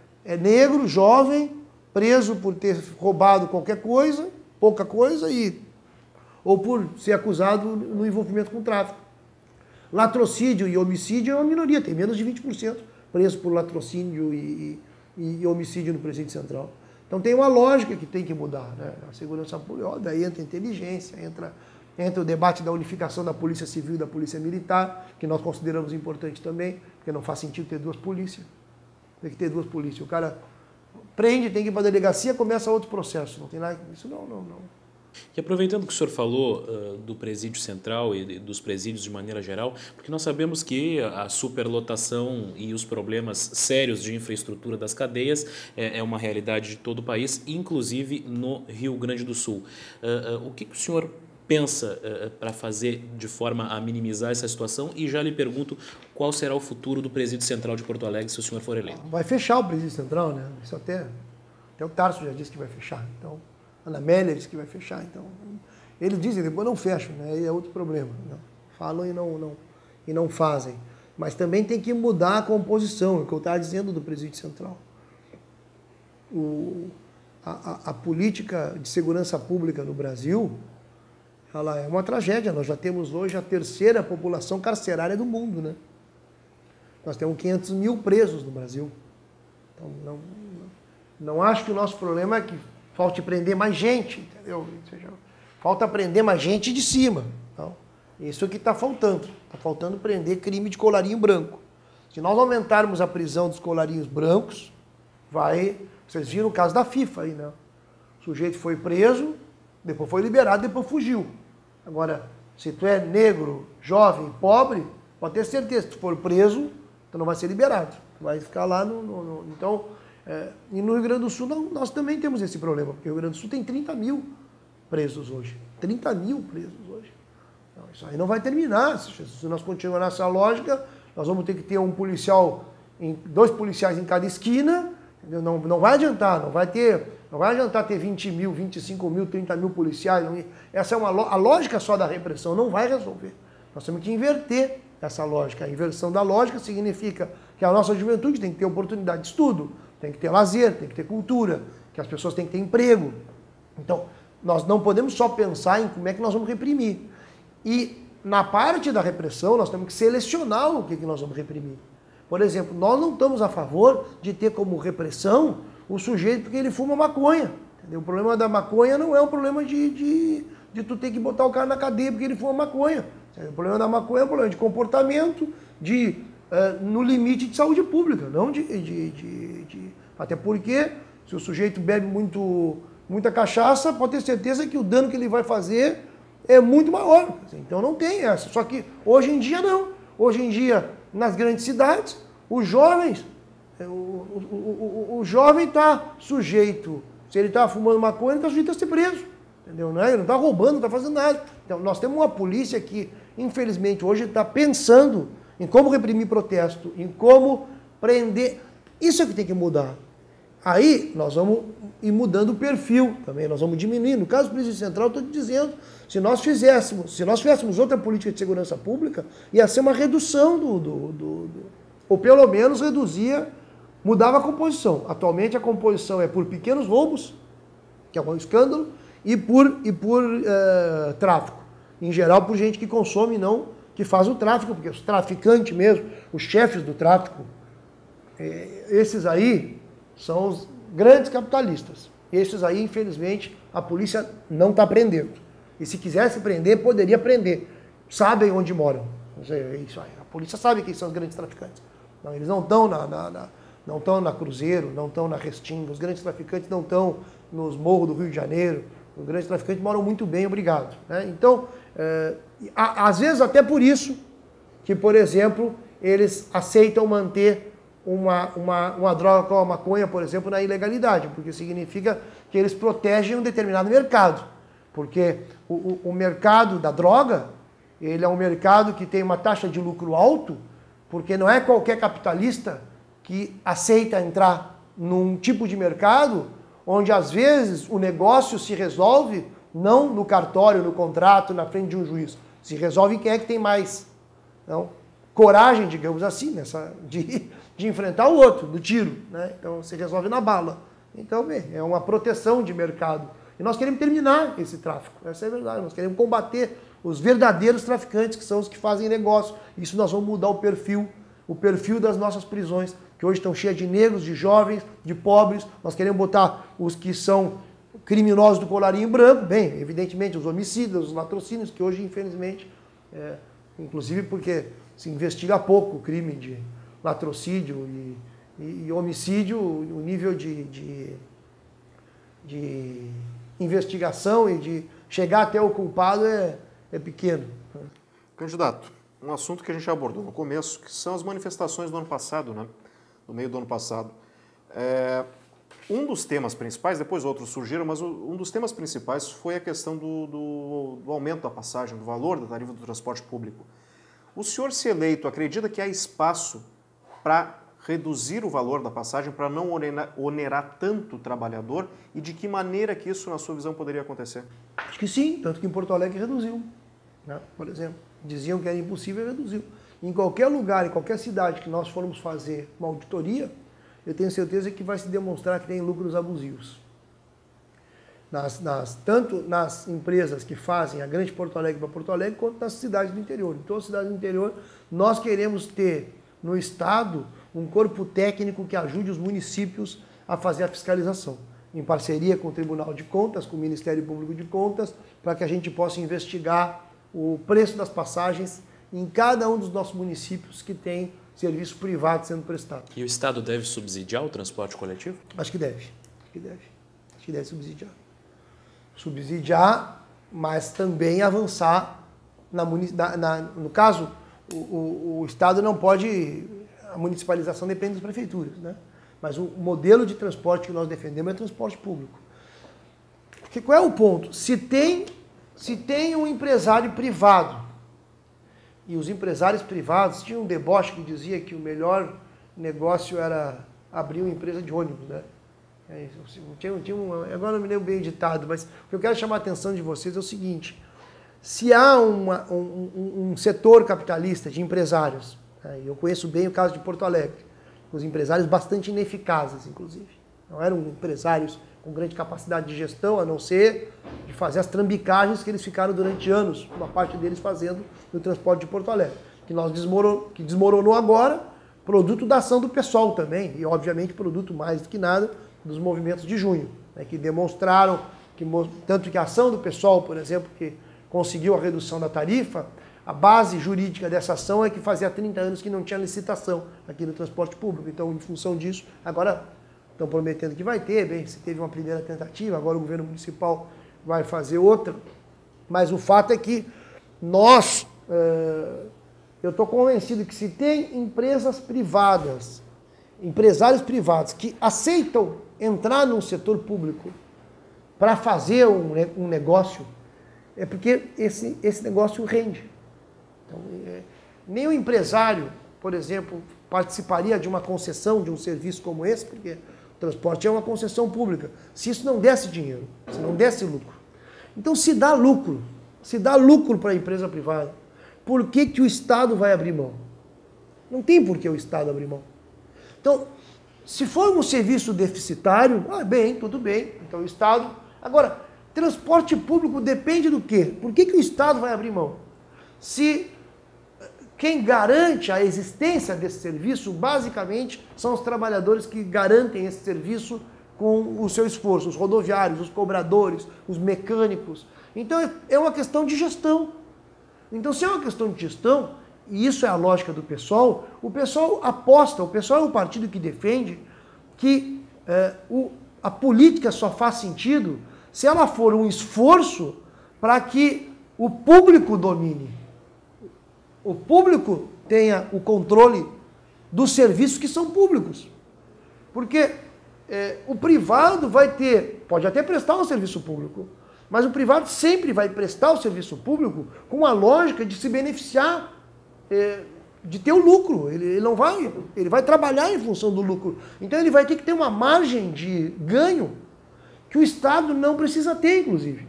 negro, jovem, preso por ter roubado qualquer coisa, pouca coisa, ou por ser acusado no envolvimento com tráfico. Latrocínio e homicídio é uma minoria, tem menos de 20% preso por latrocínio e homicídio no Presídio Central. Então tem uma lógica que tem que mudar, né? A segurança pública, daí entra a inteligência, entra o debate da unificação da Polícia Civil e da Polícia Militar, que nós consideramos importante também, porque não faz sentido ter duas polícias. Tem que ter duas polícias. O cara prende, tem que ir para a delegacia, começa outro processo. Não tem nada, isso não. E aproveitando que o senhor falou do presídio central e dos presídios de maneira geral, porque nós sabemos que a superlotação e os problemas sérios de infraestrutura das cadeias é uma realidade de todo o país, inclusive no Rio Grande do Sul. O que o senhor pensa para fazer de forma a minimizar essa situação? E já lhe pergunto qual será o futuro do presídio central de Porto Alegre se o senhor for eleito. Vai fechar o presídio central, né? Isso até o Tarso já disse que vai fechar. Então, Ana Amélia disse que vai fechar. Então, eles dizem, depois não fecham, né? Aí é outro problema. Né? Falam e não fazem. Mas também tem que mudar a composição, é o que eu estava dizendo do presídio central. A política de segurança pública no Brasil, ela é uma tragédia. Nós já temos hoje a terceira população carcerária do mundo, né? Nós temos 500 mil presos no Brasil. Então, não acho que o nosso problema é que falte prender mais gente, entendeu? Falta prender mais gente de cima. Então, isso é o que está faltando. Está faltando prender crime de colarinho branco. Se nós aumentarmos a prisão dos colarinhos brancos, Vocês viram o caso da FIFA aí, né? O sujeito foi preso, depois foi liberado, depois fugiu. Agora, se tu é negro, jovem, pobre, pode ter certeza, se tu for preso, tu não vai ser liberado. Tu vai ficar lá Então, e no Rio Grande do Sul nós também temos esse problema, porque o Rio Grande do Sul tem 30 mil presos hoje. 30 mil presos hoje. Então, isso aí não vai terminar. Se nós continuarmos nessa lógica, nós vamos ter que ter dois policiais em cada esquina. Entendeu? Não vai adiantar, não vai adiantar ter 20 mil, 25 mil, 30 mil policiais. Essa é a lógica só da repressão, não vai resolver. Nós temos que inverter essa lógica. A inversão da lógica significa que a nossa juventude tem que ter oportunidade de estudo, tem que ter lazer, tem que ter cultura, que as pessoas têm que ter emprego. Então, nós não podemos só pensar em como é que nós vamos reprimir. E na parte da repressão, nós temos que selecionar o que nós vamos reprimir. Por exemplo, nós não estamos a favor de ter como repressão o sujeito porque ele fuma maconha. Entendeu? O problema da maconha não é um problema de tu ter que botar o cara na cadeia porque ele fuma maconha. O problema da maconha é um problema de comportamento, no limite de saúde pública, não até porque se o sujeito bebe muita cachaça, pode ter certeza que o dano que ele vai fazer é muito maior. Então não tem essa. Só que hoje em dia não. Hoje em dia, nas grandes cidades, os jovens, o jovem está sujeito, se ele está fumando maconha, ele está sujeito a ser preso. Entendeu? Ele não está roubando, não está fazendo nada. Então nós temos uma polícia que, infelizmente, hoje está pensando em como reprimir protesto, em como prender. Isso é que tem que mudar. Aí nós vamos ir mudando o perfil também, nós vamos diminuir. No caso do Presídio Central, eu estou te dizendo, se nós tivéssemos outra política de segurança pública, ia ser uma redução ou pelo menos mudava a composição. Atualmente a composição é por pequenos roubos, que é um escândalo, e por tráfico. Em geral, por gente que consome, não que faz o tráfico, porque os traficantes mesmo, os chefes do tráfico, esses aí são os grandes capitalistas. Esses aí, infelizmente, a polícia não está prendendo. E se quisesse prender, poderia prender. Sabem onde moram. É isso aí. A polícia sabe quem são os grandes traficantes. Não, eles não estão não estão na Cruzeiro, não estão na Restinga. Os grandes traficantes não estão nos morros do Rio de Janeiro. Os grandes traficantes moram muito bem, obrigado. Né? Então, às vezes até por isso que, por exemplo, eles aceitam manter uma droga como a maconha, por exemplo, na ilegalidade, porque significa que eles protegem um determinado mercado. Porque o mercado da droga, ele é um mercado que tem uma taxa de lucro alto, porque não é qualquer capitalista que aceita entrar num tipo de mercado onde, às vezes, o negócio se resolve não no cartório, no contrato, na frente de um juiz. Se resolve quem é que tem mais coragem, digamos assim, de enfrentar o outro, do tiro. Né? Então, se resolve na bala. Então, é uma proteção de mercado. E nós queremos terminar esse tráfico. Essa é a verdade. Nós queremos combater os verdadeiros traficantes, que são os que fazem negócio. Isso nós vamos mudar o perfil das nossas prisões, que hoje estão cheias de negros, de jovens, de pobres. Nós queremos botar os que são criminosos do colarinho branco, bem, evidentemente os homicidas, os latrocínios, que hoje, infelizmente, inclusive porque se investiga pouco o crime de latrocínio e homicídio, o nível de investigação e de chegar até o culpado é pequeno. Candidato, um assunto que a gente abordou no começo, que são as manifestações do ano passado, né? No meio do ano passado. Um dos temas principais, depois outros surgiram, mas um dos temas principais foi a questão do aumento da passagem, do valor da tarifa do transporte público. O senhor, se eleito, acredita que há espaço para reduzir o valor da passagem, para não onerar tanto o trabalhador, e de que maneira que isso, na sua visão, poderia acontecer? Acho que sim, tanto que em Porto Alegre reduziu, né? Por exemplo. Diziam que era impossível e reduziu. Em qualquer lugar, em qualquer cidade que nós formos fazer uma auditoria, eu tenho certeza que vai se demonstrar que tem lucros abusivos. Tanto nas empresas que fazem a Grande Porto Alegre para Porto Alegre, quanto nas cidades do interior. Em todas as cidades do interior, nós queremos ter no Estado um corpo técnico que ajude os municípios a fazer a fiscalização, em parceria com o Tribunal de Contas, com o Ministério Público de Contas, para que a gente possa investigar o preço das passagens em cada um dos nossos municípios que tem serviço privado sendo prestado. E o Estado deve subsidiar o transporte coletivo? Acho que deve. Acho que deve subsidiar. Subsidiar, mas também avançar no caso, o Estado não pode... A municipalização depende das prefeituras, né? Mas o modelo de transporte que nós defendemos é transporte público. Porque qual é o ponto? Se tem um empresário privado, e os empresários privados tinham um deboche que dizia que o melhor negócio era abrir uma empresa de ônibus, né? Agora não me lembro bem o ditado, mas o que eu quero chamar a atenção de vocês é o seguinte: se há um setor capitalista de empresários, né, eu conheço bem o caso de Porto Alegre, os empresários bastante ineficazes, inclusive. Não eram empresários com grande capacidade de gestão, a não ser de fazer as trambicagens que eles ficaram durante anos, uma parte deles fazendo no transporte de Porto Alegre, que desmoronou agora, produto da ação do pessoal também, e obviamente produto mais do que nada dos movimentos de junho, né, que demonstraram, tanto que a ação do pessoal, por exemplo, que conseguiu a redução da tarifa, a base jurídica dessa ação é que fazia 30 anos que não tinha licitação aqui no transporte público, então em função disso, agora estão prometendo que vai ter, bem, se teve uma primeira tentativa, agora o governo municipal vai fazer outra, mas o fato é que eu estou convencido que se tem empresas privadas, empresários privados que aceitam entrar num setor público para fazer um negócio, é porque esse negócio rende. Então, nem o empresário, por exemplo, participaria de uma concessão de um serviço como esse, porque o transporte é uma concessão pública, se isso não desse dinheiro, se não desse lucro. Então, se dá lucro para a empresa privada, por que o Estado vai abrir mão? Não tem por que o Estado abrir mão. Então, se for um serviço deficitário, tudo bem, então o Estado... Agora, transporte público depende do quê? Por que o Estado vai abrir mão? Se quem garante a existência desse serviço, basicamente, são os trabalhadores que garantem esse serviço com o seu esforço, os rodoviários, os cobradores, os mecânicos. Então, é uma questão de gestão. Então, se é uma questão de gestão, e isso é a lógica do PSOL, o PSOL aposta, o PSOL é um partido que defende que a política só faz sentido se ela for um esforço para que o público domine. O público tenha o controle dos serviços que são públicos. Porque o privado pode até prestar um serviço público, mas o privado sempre vai prestar o serviço público com a lógica de se beneficiar, de ter o lucro. Ele vai trabalhar em função do lucro. Então ele vai ter que ter uma margem de ganho que o Estado não precisa ter, inclusive.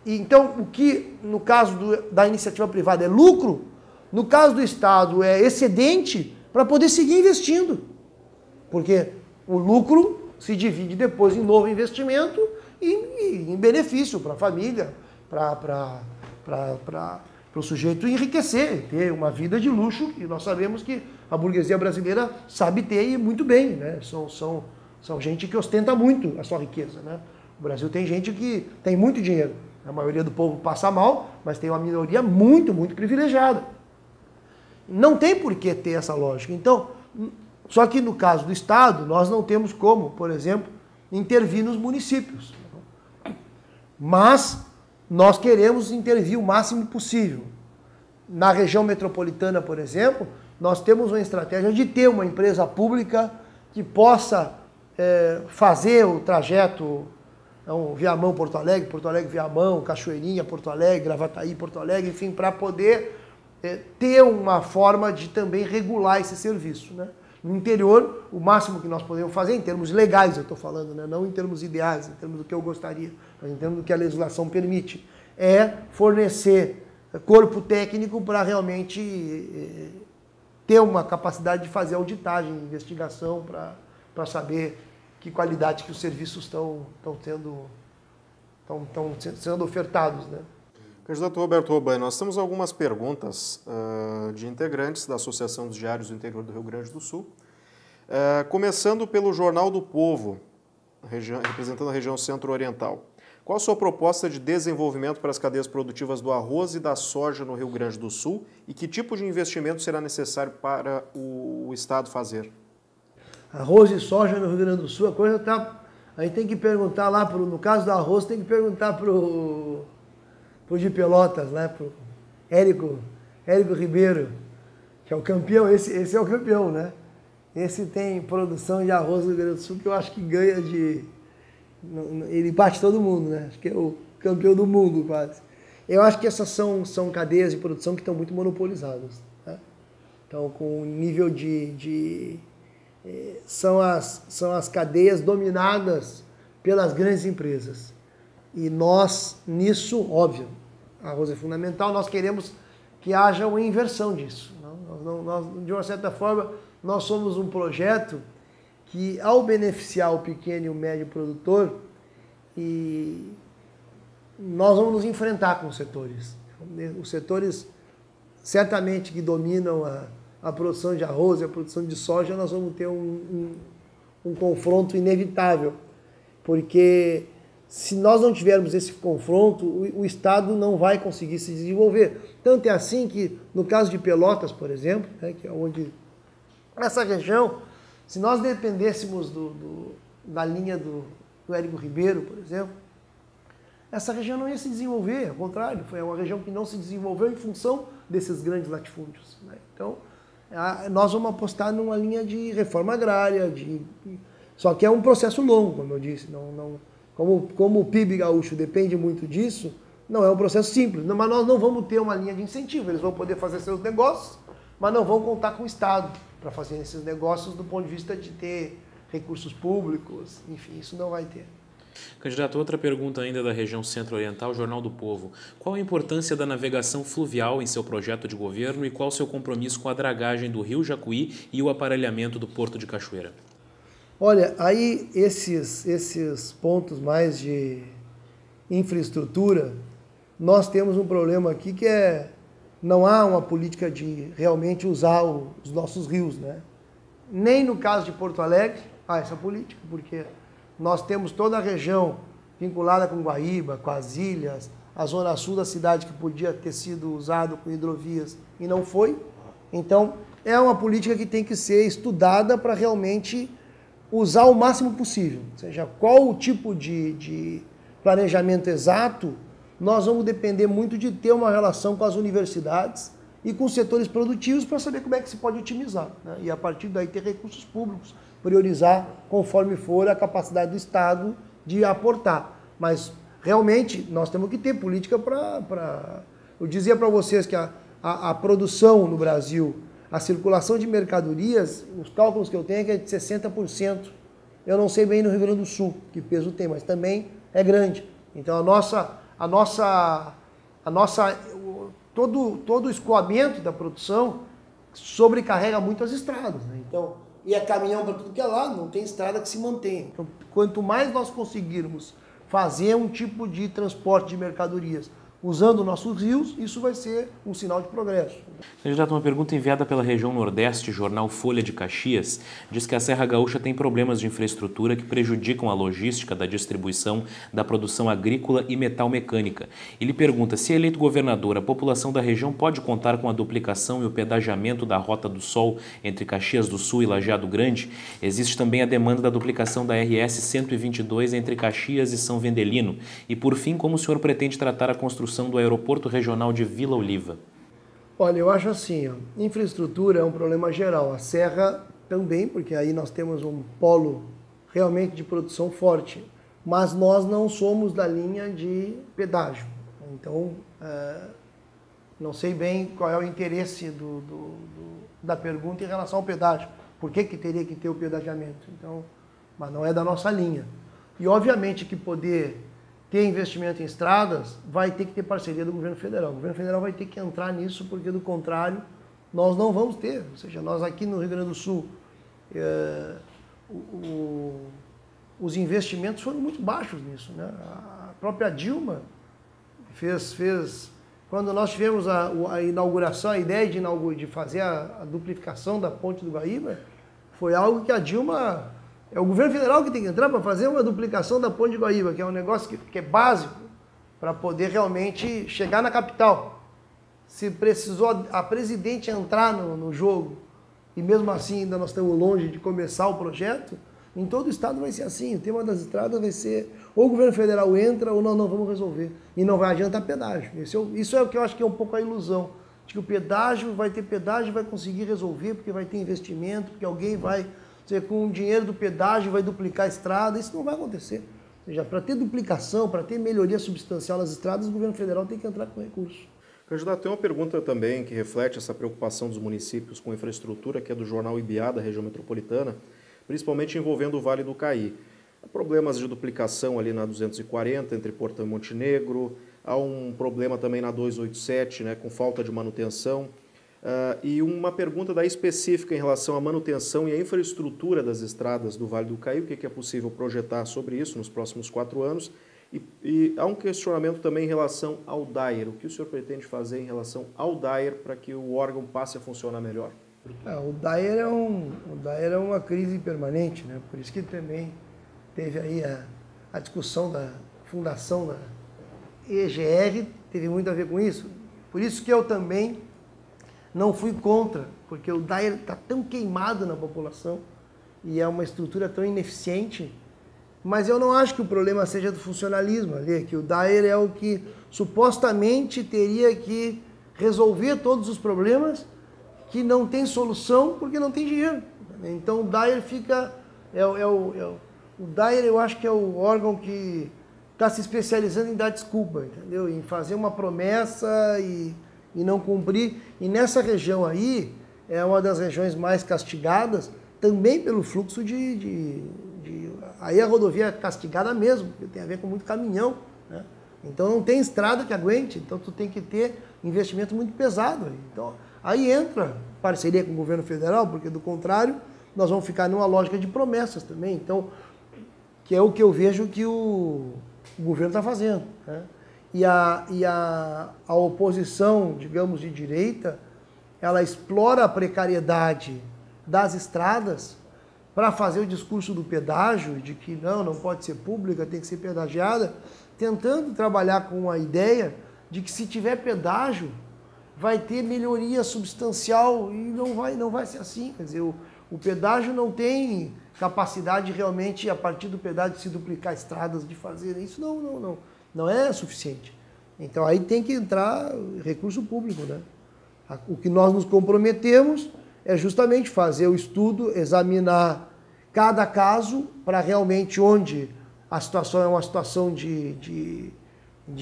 Então, o que no caso da iniciativa privada é lucro, no caso do Estado é excedente para poder seguir investindo. Porque o lucro se divide depois em novo investimento e em benefício para a família, para o sujeito enriquecer, ter uma vida de luxo, que nós sabemos que a burguesia brasileira sabe ter e muito bem, né? São gente que ostenta muito a sua riqueza, né? O Brasil tem gente que tem muito dinheiro. A maioria do povo passa mal, mas tem uma minoria muito, muito privilegiada. Não tem por que ter essa lógica. Então, só que no caso do Estado, nós não temos como, por exemplo, intervir nos municípios. Mas nós queremos intervir o máximo possível. Na região metropolitana, por exemplo, nós temos uma estratégia de ter uma empresa pública que possa fazer o trajeto Viamão, Porto Alegre, Viamão, Cachoeirinha, Porto Alegre, Gravataí, Porto Alegre, enfim, para poder ter uma forma de também regular esse serviço, né? No interior, o máximo que nós podemos fazer, em termos legais eu estou falando, né? Não em termos ideais, em termos do que eu gostaria, mas em termos do que a legislação permite, é fornecer corpo técnico para realmente ter uma capacidade de fazer auditagem, investigação, para saber que qualidade que os serviços estão sendo ofertados, né? Candidato Roberto Robaina, nós temos algumas perguntas de integrantes da Associação dos Diários do Interior do Rio Grande do Sul. Começando pelo Jornal do Povo, representando a região centro-oriental. Qual a sua proposta de desenvolvimento para as cadeias produtivas do arroz e da soja no Rio Grande do Sul e que tipo de investimento será necessário para o Estado fazer? Arroz e soja no Rio Grande do Sul, a coisa está... A gente tem que perguntar lá, no caso do arroz, tem que perguntar para o de Pelotas, né? Para o Érico Ribeiro, que é o campeão, esse é o campeão, né? Esse tem produção de arroz no Rio Grande do Sul que eu acho que ganha de... Ele bate todo mundo, né? Acho que é o campeão do mundo, quase. Eu acho que essas são cadeias de produção que estão muito monopolizadas, né? Então, com nível são as cadeias dominadas pelas grandes empresas. E nós, nisso, óbvio, arroz é fundamental, nós queremos que haja uma inversão disso. Nós, de uma certa forma, nós somos um projeto que, ao beneficiar o pequeno e o médio produtor, nós vamos nos enfrentar com os setores. Os setores, certamente, que dominam a produção de arroz e a produção de soja, nós vamos ter um confronto inevitável, porque se nós não tivermos esse confronto, o Estado não vai conseguir se desenvolver. Tanto é assim que, no caso de Pelotas, por exemplo, né, que é onde essa região, se nós dependêssemos da linha do Érico Ribeiro, por exemplo, essa região não ia se desenvolver, ao contrário, foi uma região que não se desenvolveu em função desses grandes latifúndios, né? Então, nós vamos apostar numa linha de reforma agrária, só que é um processo longo, como eu disse, como o PIB gaúcho depende muito disso, não é um processo simples, mas nós não vamos ter uma linha de incentivo, eles vão poder fazer seus negócios, mas não vão contar com o Estado para fazer esses negócios do ponto de vista de ter recursos públicos, enfim, isso não vai ter. Candidato, outra pergunta ainda da região centro-oriental, Jornal do Povo. Qual a importância da navegação fluvial em seu projeto de governo e qual o seu compromisso com a dragagem do Rio Jacuí e o aparelhamento do Porto de Cachoeira? Olha, aí esses pontos mais de infraestrutura, nós temos um problema aqui que não há uma política de realmente usar os nossos rios, né? Nem no caso de Porto Alegre há essa política, porque nós temos toda a região vinculada com Guaíba, com as ilhas, a zona sul da cidade que podia ter sido usado com hidrovias e não foi. Então, é uma política que tem que ser estudada para realmente usar o máximo possível. Ou seja, qual o tipo de planejamento exato, nós vamos depender muito de ter uma relação com as universidades e com os setores produtivos para saber como é que se pode otimizar, né? E a partir daí ter recursos públicos, priorizar conforme for a capacidade do Estado de aportar. Mas realmente nós temos que ter política para... Eu dizia para vocês que a produção no Brasil, a circulação de mercadorias, os cálculos que eu tenho é que é de 60%. Eu não sei bem no Rio Grande do Sul que peso tem, mas também é grande. Então todo o escoamento da produção sobrecarrega muito as estradas, né? Então, e é caminhão para tudo que é lado, não tem estrada que se mantenha. Então, quanto mais nós conseguirmos fazer um tipo de transporte de mercadorias usando nossos rios, isso vai ser um sinal de progresso. Candidato, uma pergunta enviada pela região Nordeste, jornal Folha de Caxias, diz que a Serra Gaúcha tem problemas de infraestrutura que prejudicam a logística da distribuição da produção agrícola e metalmecânica. Ele pergunta, se eleito governador, a população da região pode contar com a duplicação e o pedagiamento da Rota do Sol entre Caxias do Sul e Lajeado Grande? Existe também a demanda da duplicação da RS 122 entre Caxias e São Vendelino. E, por fim, como o senhor pretende tratar a construção do aeroporto regional de Vila Oliva? Olha, eu acho assim, ó, infraestrutura é um problema geral, a Serra também, porque aí nós temos um polo realmente de produção forte, mas nós não somos da linha de pedágio, então não sei bem qual é o interesse da pergunta em relação ao pedágio, por que teria que ter o pedagiamento, então, mas não é da nossa linha. E obviamente que poder ter investimento em estradas, vai ter que ter parceria do governo federal. O governo federal vai ter que entrar nisso, porque do contrário, nós não vamos ter. Ou seja, nós aqui no Rio Grande do Sul, os investimentos foram muito baixos nisso, né? A própria Dilma fez quando nós tivemos a inauguração, a ideia de fazer a duplicação da Ponte do Guaíba, foi algo que a Dilma... É o governo federal que tem que entrar para fazer uma duplicação da Ponte de Guaíba, que é um negócio que é básico para poder realmente chegar na capital. Se precisou a presidente entrar no jogo, e mesmo assim ainda nós estamos longe de começar o projeto, em todo o estado vai ser assim. O tema das estradas vai ser ou o governo federal entra ou não vamos resolver. E não vai adiantar pedágio. Isso é o que eu acho que é um pouco a ilusão. De que o pedágio vai ter pedágio, vai conseguir resolver, porque vai ter investimento, porque alguém vai... com o dinheiro do pedágio vai duplicar a estrada, isso não vai acontecer. Ou seja, para ter duplicação, para ter melhoria substancial nas estradas, o governo federal tem que entrar com recursos. Candidato, tem uma pergunta também que reflete essa preocupação dos municípios com infraestrutura, que é do jornal Ibiá, da região metropolitana, principalmente envolvendo o Vale do Caí. Há problemas de duplicação ali na 240, entre Portão e Montenegro, há um problema também na 287, né, com falta de manutenção. E uma pergunta daí específica em relação à manutenção e à infraestrutura das estradas do Vale do Caí, o que é possível projetar sobre isso nos próximos 4 anos. E há um questionamento também em relação ao DAER. O que o senhor pretende fazer em relação ao DAER para que o órgão passe a funcionar melhor? O DAER é uma crise permanente, né? Por isso que também teve aí a discussão da fundação da EGR, teve muito a ver com isso. Por isso que eu também não fui contra, porque o DAER está tão queimado na população e é uma estrutura tão ineficiente, mas eu não acho que o problema seja do funcionalismo ali, que o DAER é o que supostamente teria que resolver todos os problemas que não tem solução porque não tem dinheiro. Então o DAER fica... o DAER eu acho que é o órgão que está se especializando em dar desculpa, entendeu? Em fazer uma promessa e não cumprir. E nessa região aí, é uma das regiões mais castigadas, também pelo fluxo aí a rodovia é castigada mesmo, porque tem a ver com muito caminhão, né? Então não tem estrada que aguente, então tu tem que ter investimento muito pesado aí. Então, aí entra parceria com o governo federal, porque do contrário, nós vamos ficar numa lógica de promessas também. Então, que é o que eu vejo que o governo está fazendo, né? E a oposição, digamos, de direita, ela explora a precariedade das estradas para fazer o discurso do pedágio, de que não pode ser pública, tem que ser pedagiada, tentando trabalhar com a ideia de que se tiver pedágio, vai ter melhoria substancial, e não vai ser assim. Quer dizer, o pedágio não tem capacidade realmente, a partir do pedágio, de se duplicar estradas, de fazer isso, não é suficiente. Então aí tem que entrar recurso público, né? O que nós nos comprometemos é justamente fazer o estudo, examinar cada caso para realmente onde a situação é uma situação de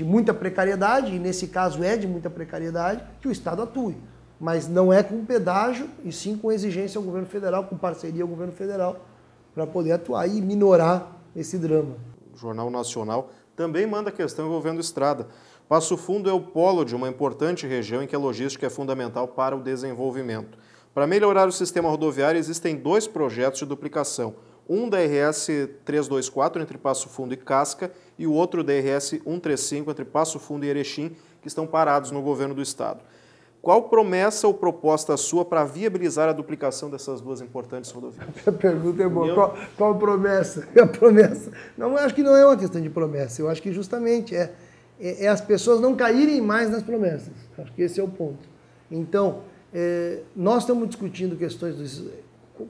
muita precariedade, e nesse caso é de muita precariedade, que o Estado atue. Mas não é com pedágio, e sim com exigência ao governo federal, com parceria ao governo federal, para poder atuar e minorar esse drama. O Jornal Nacional também manda questão envolvendo estrada. Passo Fundo é o polo de uma importante região em que a logística é fundamental para o desenvolvimento. Para melhorar o sistema rodoviário, existem 2 projetos de duplicação. um da RS 324 entre Passo Fundo e Casca e o outro da RS 135 entre Passo Fundo e Erechim, que estão parados no governo do estado. Qual promessa ou proposta sua para viabilizar a duplicação dessas duas importantes rodovias? A pergunta é boa. Qual promessa? A promessa. Não, eu acho que não é uma questão de promessa. Eu acho que justamente é as pessoas não caírem mais nas promessas. Acho que esse é o ponto. Então, nós estamos discutindo questões dos...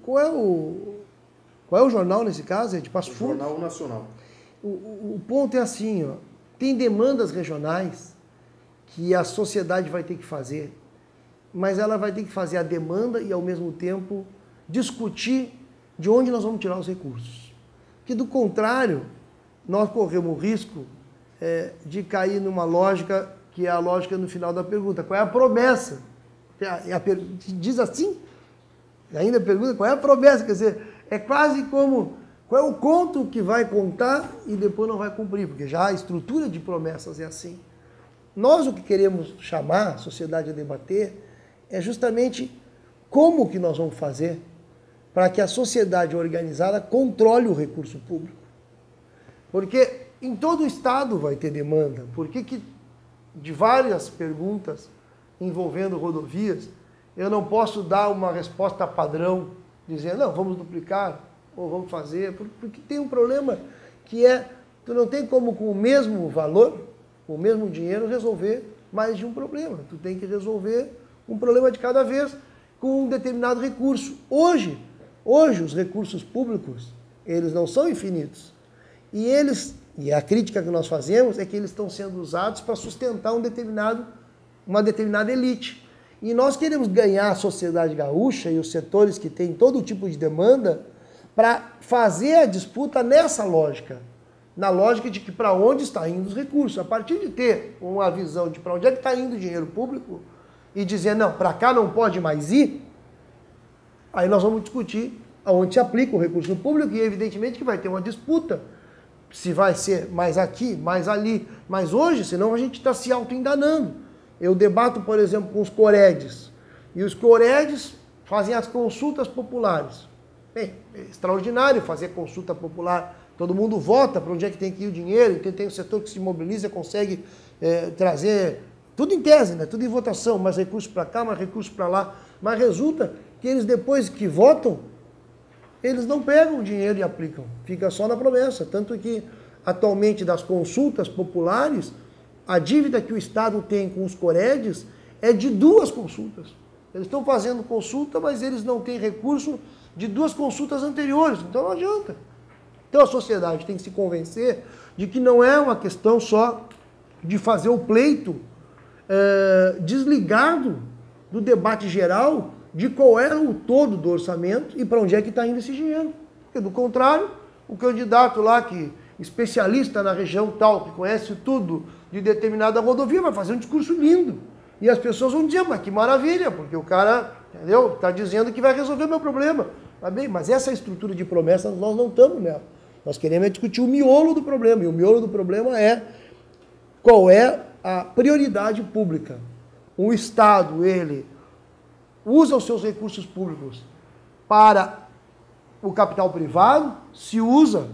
Qual é o jornal nesse caso? É de Passo Fundo? Jornal Nacional. O ponto é assim, ó, tem demandas regionais que a sociedade vai ter que fazer, mas ela vai ter que fazer a demanda e, ao mesmo tempo, discutir de onde nós vamos tirar os recursos. Porque, do contrário, nós corremos o risco de cair numa lógica que é a lógica no final da pergunta. Qual é a promessa? Diz assim, ainda pergunta qual é a promessa, quer dizer, é quase como qual é o conto que vai contar e depois não vai cumprir, porque já a estrutura de promessas é assim. Nós o que queremos chamar a sociedade a debater é justamente como que nós vamos fazer para que a sociedade organizada controle o recurso público. Porque em todo o estado vai ter demanda. Por que de várias perguntas envolvendo rodovias, eu não posso dar uma resposta padrão, dizendo, não, vamos duplicar, ou vamos fazer, porque tem um problema que tu não tem como com o mesmo valor, com o mesmo dinheiro, resolver mais de um problema. Tu tem que resolver um problema de cada vez com um determinado recurso. Hoje os recursos públicos, eles não são infinitos. E a crítica que nós fazemos é que eles estão sendo usados para sustentar uma determinada elite. E nós queremos ganhar a sociedade gaúcha e os setores que têm todo tipo de demanda para fazer a disputa nessa lógica. Na lógica de que para onde está indo os recursos. A partir de ter uma visão de para onde é que está indo o dinheiro público e dizer, não, para cá não pode mais ir, aí nós vamos discutir aonde se aplica o recurso público e evidentemente que vai ter uma disputa se vai ser mais aqui, mais ali. Mas hoje, senão a gente está se auto-enganando. Eu debato, por exemplo, com os Coredes. E os Coredes fazem as consultas populares. Bem, é extraordinário fazer consulta popular. Todo mundo vota para onde é que tem que ir o dinheiro, e tem um setor que se mobiliza, consegue trazer, tudo em tese, né? Tudo em votação, mais recursos para cá, mais recursos para lá. Mas resulta que eles, depois que votam, eles não pegam o dinheiro e aplicam. Fica só na promessa. Tanto que, atualmente, das consultas populares, a dívida que o Estado tem com os Coredes é de 2 consultas. Eles estão fazendo consulta, mas eles não têm recurso de 2 consultas anteriores. Então não adianta. Então a sociedade tem que se convencer de que não é uma questão só de fazer o pleito desligado do debate geral de qual é o todo do orçamento e para onde é que está indo esse dinheiro. Porque, do contrário, o candidato lá, especialista na região tal, que conhece tudo de determinada rodovia, vai fazer um discurso lindo. E as pessoas vão dizer, mas que maravilha, porque o cara, entendeu, está dizendo que vai resolver o meu problema. Tá bem, mas essa estrutura de promessas nós não estamos nela. Nós queremos discutir o miolo do problema, e o miolo do problema é qual é a prioridade pública. O Estado, ele usa os seus recursos públicos para o capital privado, se usa,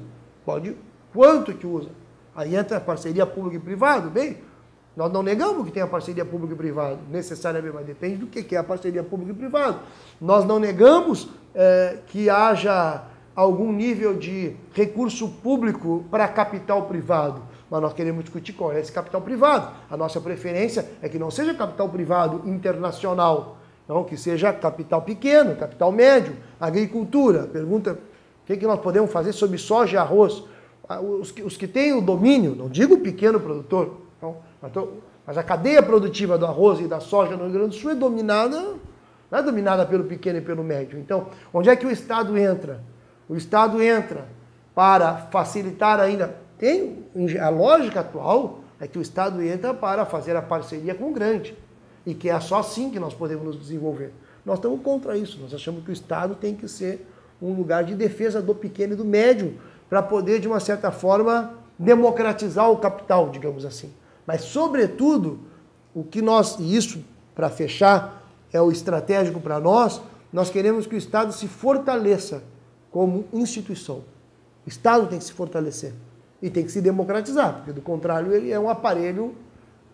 quanto que usa? Aí entra a parceria pública e privado, bem, nós não negamos que tenha parceria pública e privado, necessariamente, mas depende do que é a parceria pública e privado. Nós não negamos que haja algum nível de recurso público para capital privado, mas nós queremos discutir qual é esse capital privado. A nossa preferência é que não seja capital privado internacional, não, que seja capital pequeno, capital médio, agricultura. Pergunta, o que nós podemos fazer sobre soja e arroz? Os que têm o domínio, não digo o pequeno produtor, não, mas a cadeia produtiva do arroz e da soja no Rio Grande do Sul não é dominada pelo pequeno e pelo médio. Então, onde é que o Estado entra? O Estado entra para facilitar ainda. A lógica atual é que o Estado entra para fazer a parceria com o grande. E que é só assim que nós podemos nos desenvolver. Nós estamos contra isso. Nós achamos que o Estado tem que ser um lugar de defesa do pequeno e do médio para poder, de uma certa forma, democratizar o capital, digamos assim. Mas, sobretudo, e isso, para fechar, é o estratégico para nós queremos que o Estado se fortaleça como instituição. O Estado tem que se fortalecer e tem que se democratizar, porque do contrário ele é um aparelho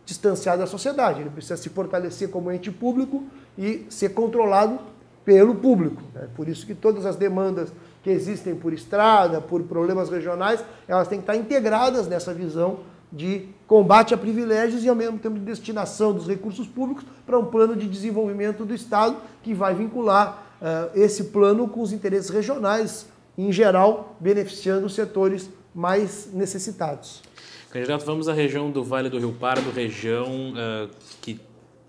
distanciado da sociedade. Ele precisa se fortalecer como ente público e ser controlado pelo público. Por isso que todas as demandas que existem por estrada, por problemas regionais, elas têm que estar integradas nessa visão de combate a privilégios e, ao mesmo tempo, de destinação dos recursos públicos para um plano de desenvolvimento do Estado que vai vincular esse plano com os interesses regionais, em geral, beneficiando os setores mais necessitados. Candidato, vamos à região do Vale do Rio Pardo, região que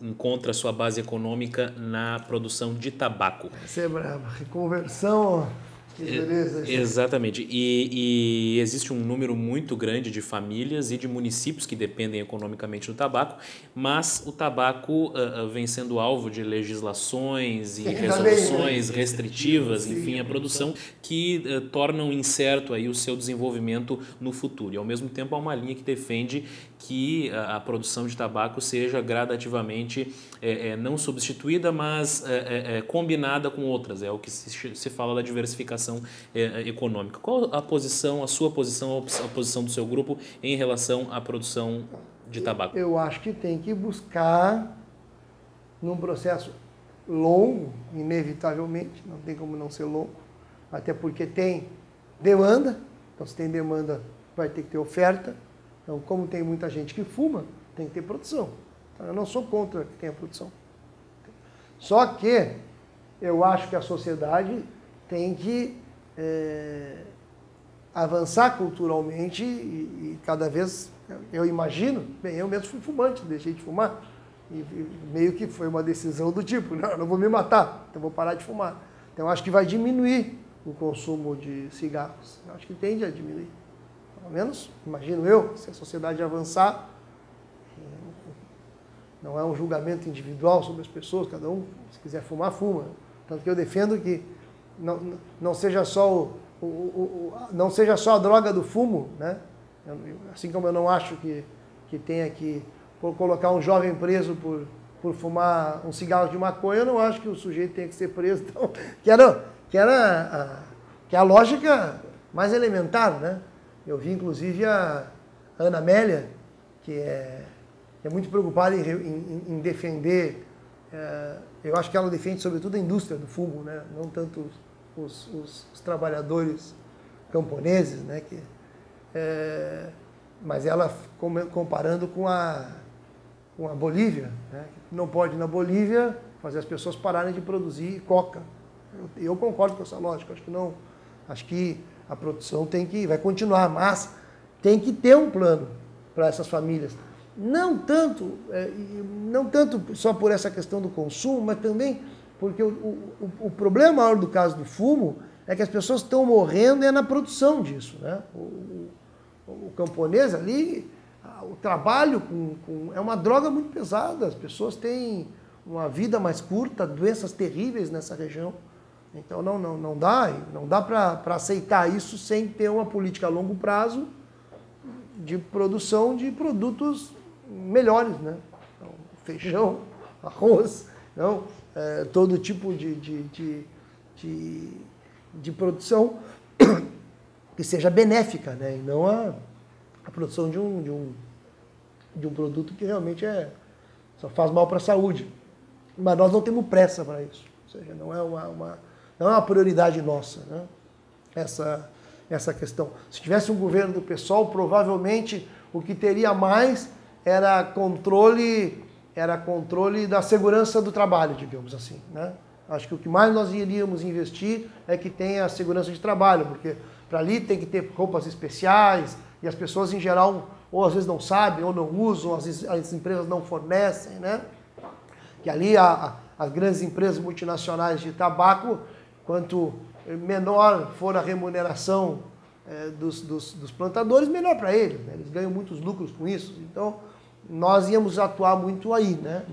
encontra sua base econômica na produção de tabaco. Essa é brava. Reconversão, que beleza. Exatamente. E existe um número muito grande de famílias e de municípios que dependem economicamente do tabaco, mas o tabaco vem sendo alvo de legislações e resoluções restritivas, enfim, a produção, que tornam incerto aí o seu desenvolvimento no futuro. E, ao mesmo tempo, há uma linha que defende que a produção de tabaco seja gradativamente não substituída, mas combinada com outras. É o que se fala da diversificação econômica. Qual a sua posição, a posição do seu grupo em relação à produção de tabaco? Eu acho que tem que buscar, num processo longo, inevitavelmente, não tem como não ser longo, até porque tem demanda, então se tem demanda vai ter que ter oferta. Então, como tem muita gente que fuma, tem que ter produção. Então, eu não sou contra que tenha produção. Só que eu acho que a sociedade tem que avançar culturalmente e cada vez, eu imagino, bem, eu mesmo fui fumante, deixei de fumar, e meio que foi uma decisão do tipo, não vou me matar, então vou parar de fumar. Então, eu acho que vai diminuir o consumo de cigarros. Eu acho que tende a diminuir. Pelo menos, imagino eu, se a sociedade avançar, não é um julgamento individual sobre as pessoas, cada um, se quiser fumar, fuma. Tanto que eu defendo que não seja só não seja só a droga do fumo, né? Assim como eu não acho que tenha que colocar um jovem preso por fumar um cigarro de maconha, eu não acho que o sujeito tenha que ser preso. Então, que é a lógica mais elementar, né? Eu vi, inclusive, a Ana Amélia, que é muito preocupada em defender, eu acho que ela defende, sobretudo, a indústria do fumo, né? Não tanto os trabalhadores camponeses, né? Mas ela comparando com a Bolívia, né? Não pode, na Bolívia, fazer as pessoas pararem de produzir coca. Eu concordo com essa lógica, acho que a produção vai continuar, mas tem que ter um plano para essas famílias. Não tanto só por essa questão do consumo, mas também porque o problema maior do caso do fumo é que as pessoas estão morrendo na produção disso, né? O camponês ali, o trabalho é uma droga muito pesada, as pessoas têm uma vida mais curta, doenças terríveis nessa região. Então não dá para aceitar isso sem ter uma política a longo prazo de produção de produtos melhores, né? Então, feijão, arroz, não, todo tipo de produção que seja benéfica, né? E não a produção de um produto que realmente só faz mal para a saúde. Mas nós não temos pressa para isso. Ou seja, não é uma prioridade nossa, né? Essa questão. Se tivesse um governo do PSOL, provavelmente o que teria mais era controle da segurança do trabalho, digamos assim, né? Acho que o que mais nós iríamos investir é que tenha a segurança de trabalho, porque para ali tem que ter roupas especiais e as pessoas em geral ou às vezes não sabem ou não usam, as empresas não fornecem, né? Que ali as grandes empresas multinacionais de tabaco, quanto menor for a remuneração dos plantadores, melhor para eles, né? Eles ganham muitos lucros com isso. Então, nós íamos atuar muito aí, né?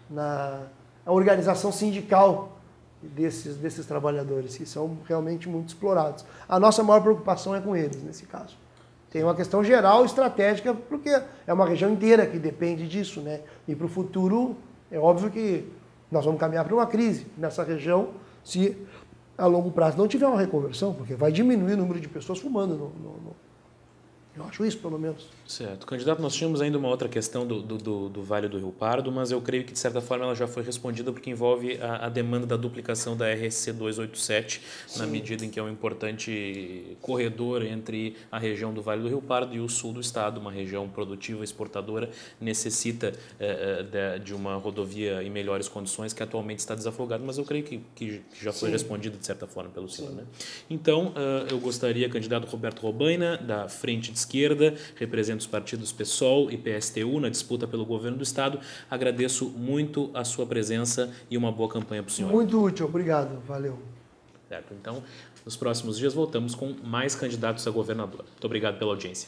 Na organização sindical desses trabalhadores, que são realmente muito explorados. A nossa maior preocupação é com eles, nesse caso. Tem uma questão geral, estratégica, porque é uma região inteira que depende disso, né? E para o futuro, é óbvio que nós vamos caminhar para uma crise nessa região se a longo prazo não tiver uma reconversão, porque vai diminuir o número de pessoas fumando. Eu acho isso, pelo menos. Certo. Candidato, nós tínhamos ainda uma outra questão do Vale do Rio Pardo, mas eu creio que, de certa forma, ela já foi respondida porque envolve a demanda da duplicação da RSC 287, na medida em que é um importante corredor entre a região do Vale do Rio Pardo e o sul do estado, uma região produtiva, exportadora, necessita de uma rodovia em melhores condições, que atualmente está desafogada, mas eu creio que já foi respondida, de certa forma, pelo senhor. Né? Então, eu gostaria, candidato Roberto Robaina, da Frente de Esquerda, representa os partidos PSOL e PSTU na disputa pelo governo do estado. Agradeço muito a sua presença e uma boa campanha para o senhor. Muito útil, obrigado, valeu. Certo, então, nos próximos dias voltamos com mais candidatos a governador. Muito obrigado pela audiência.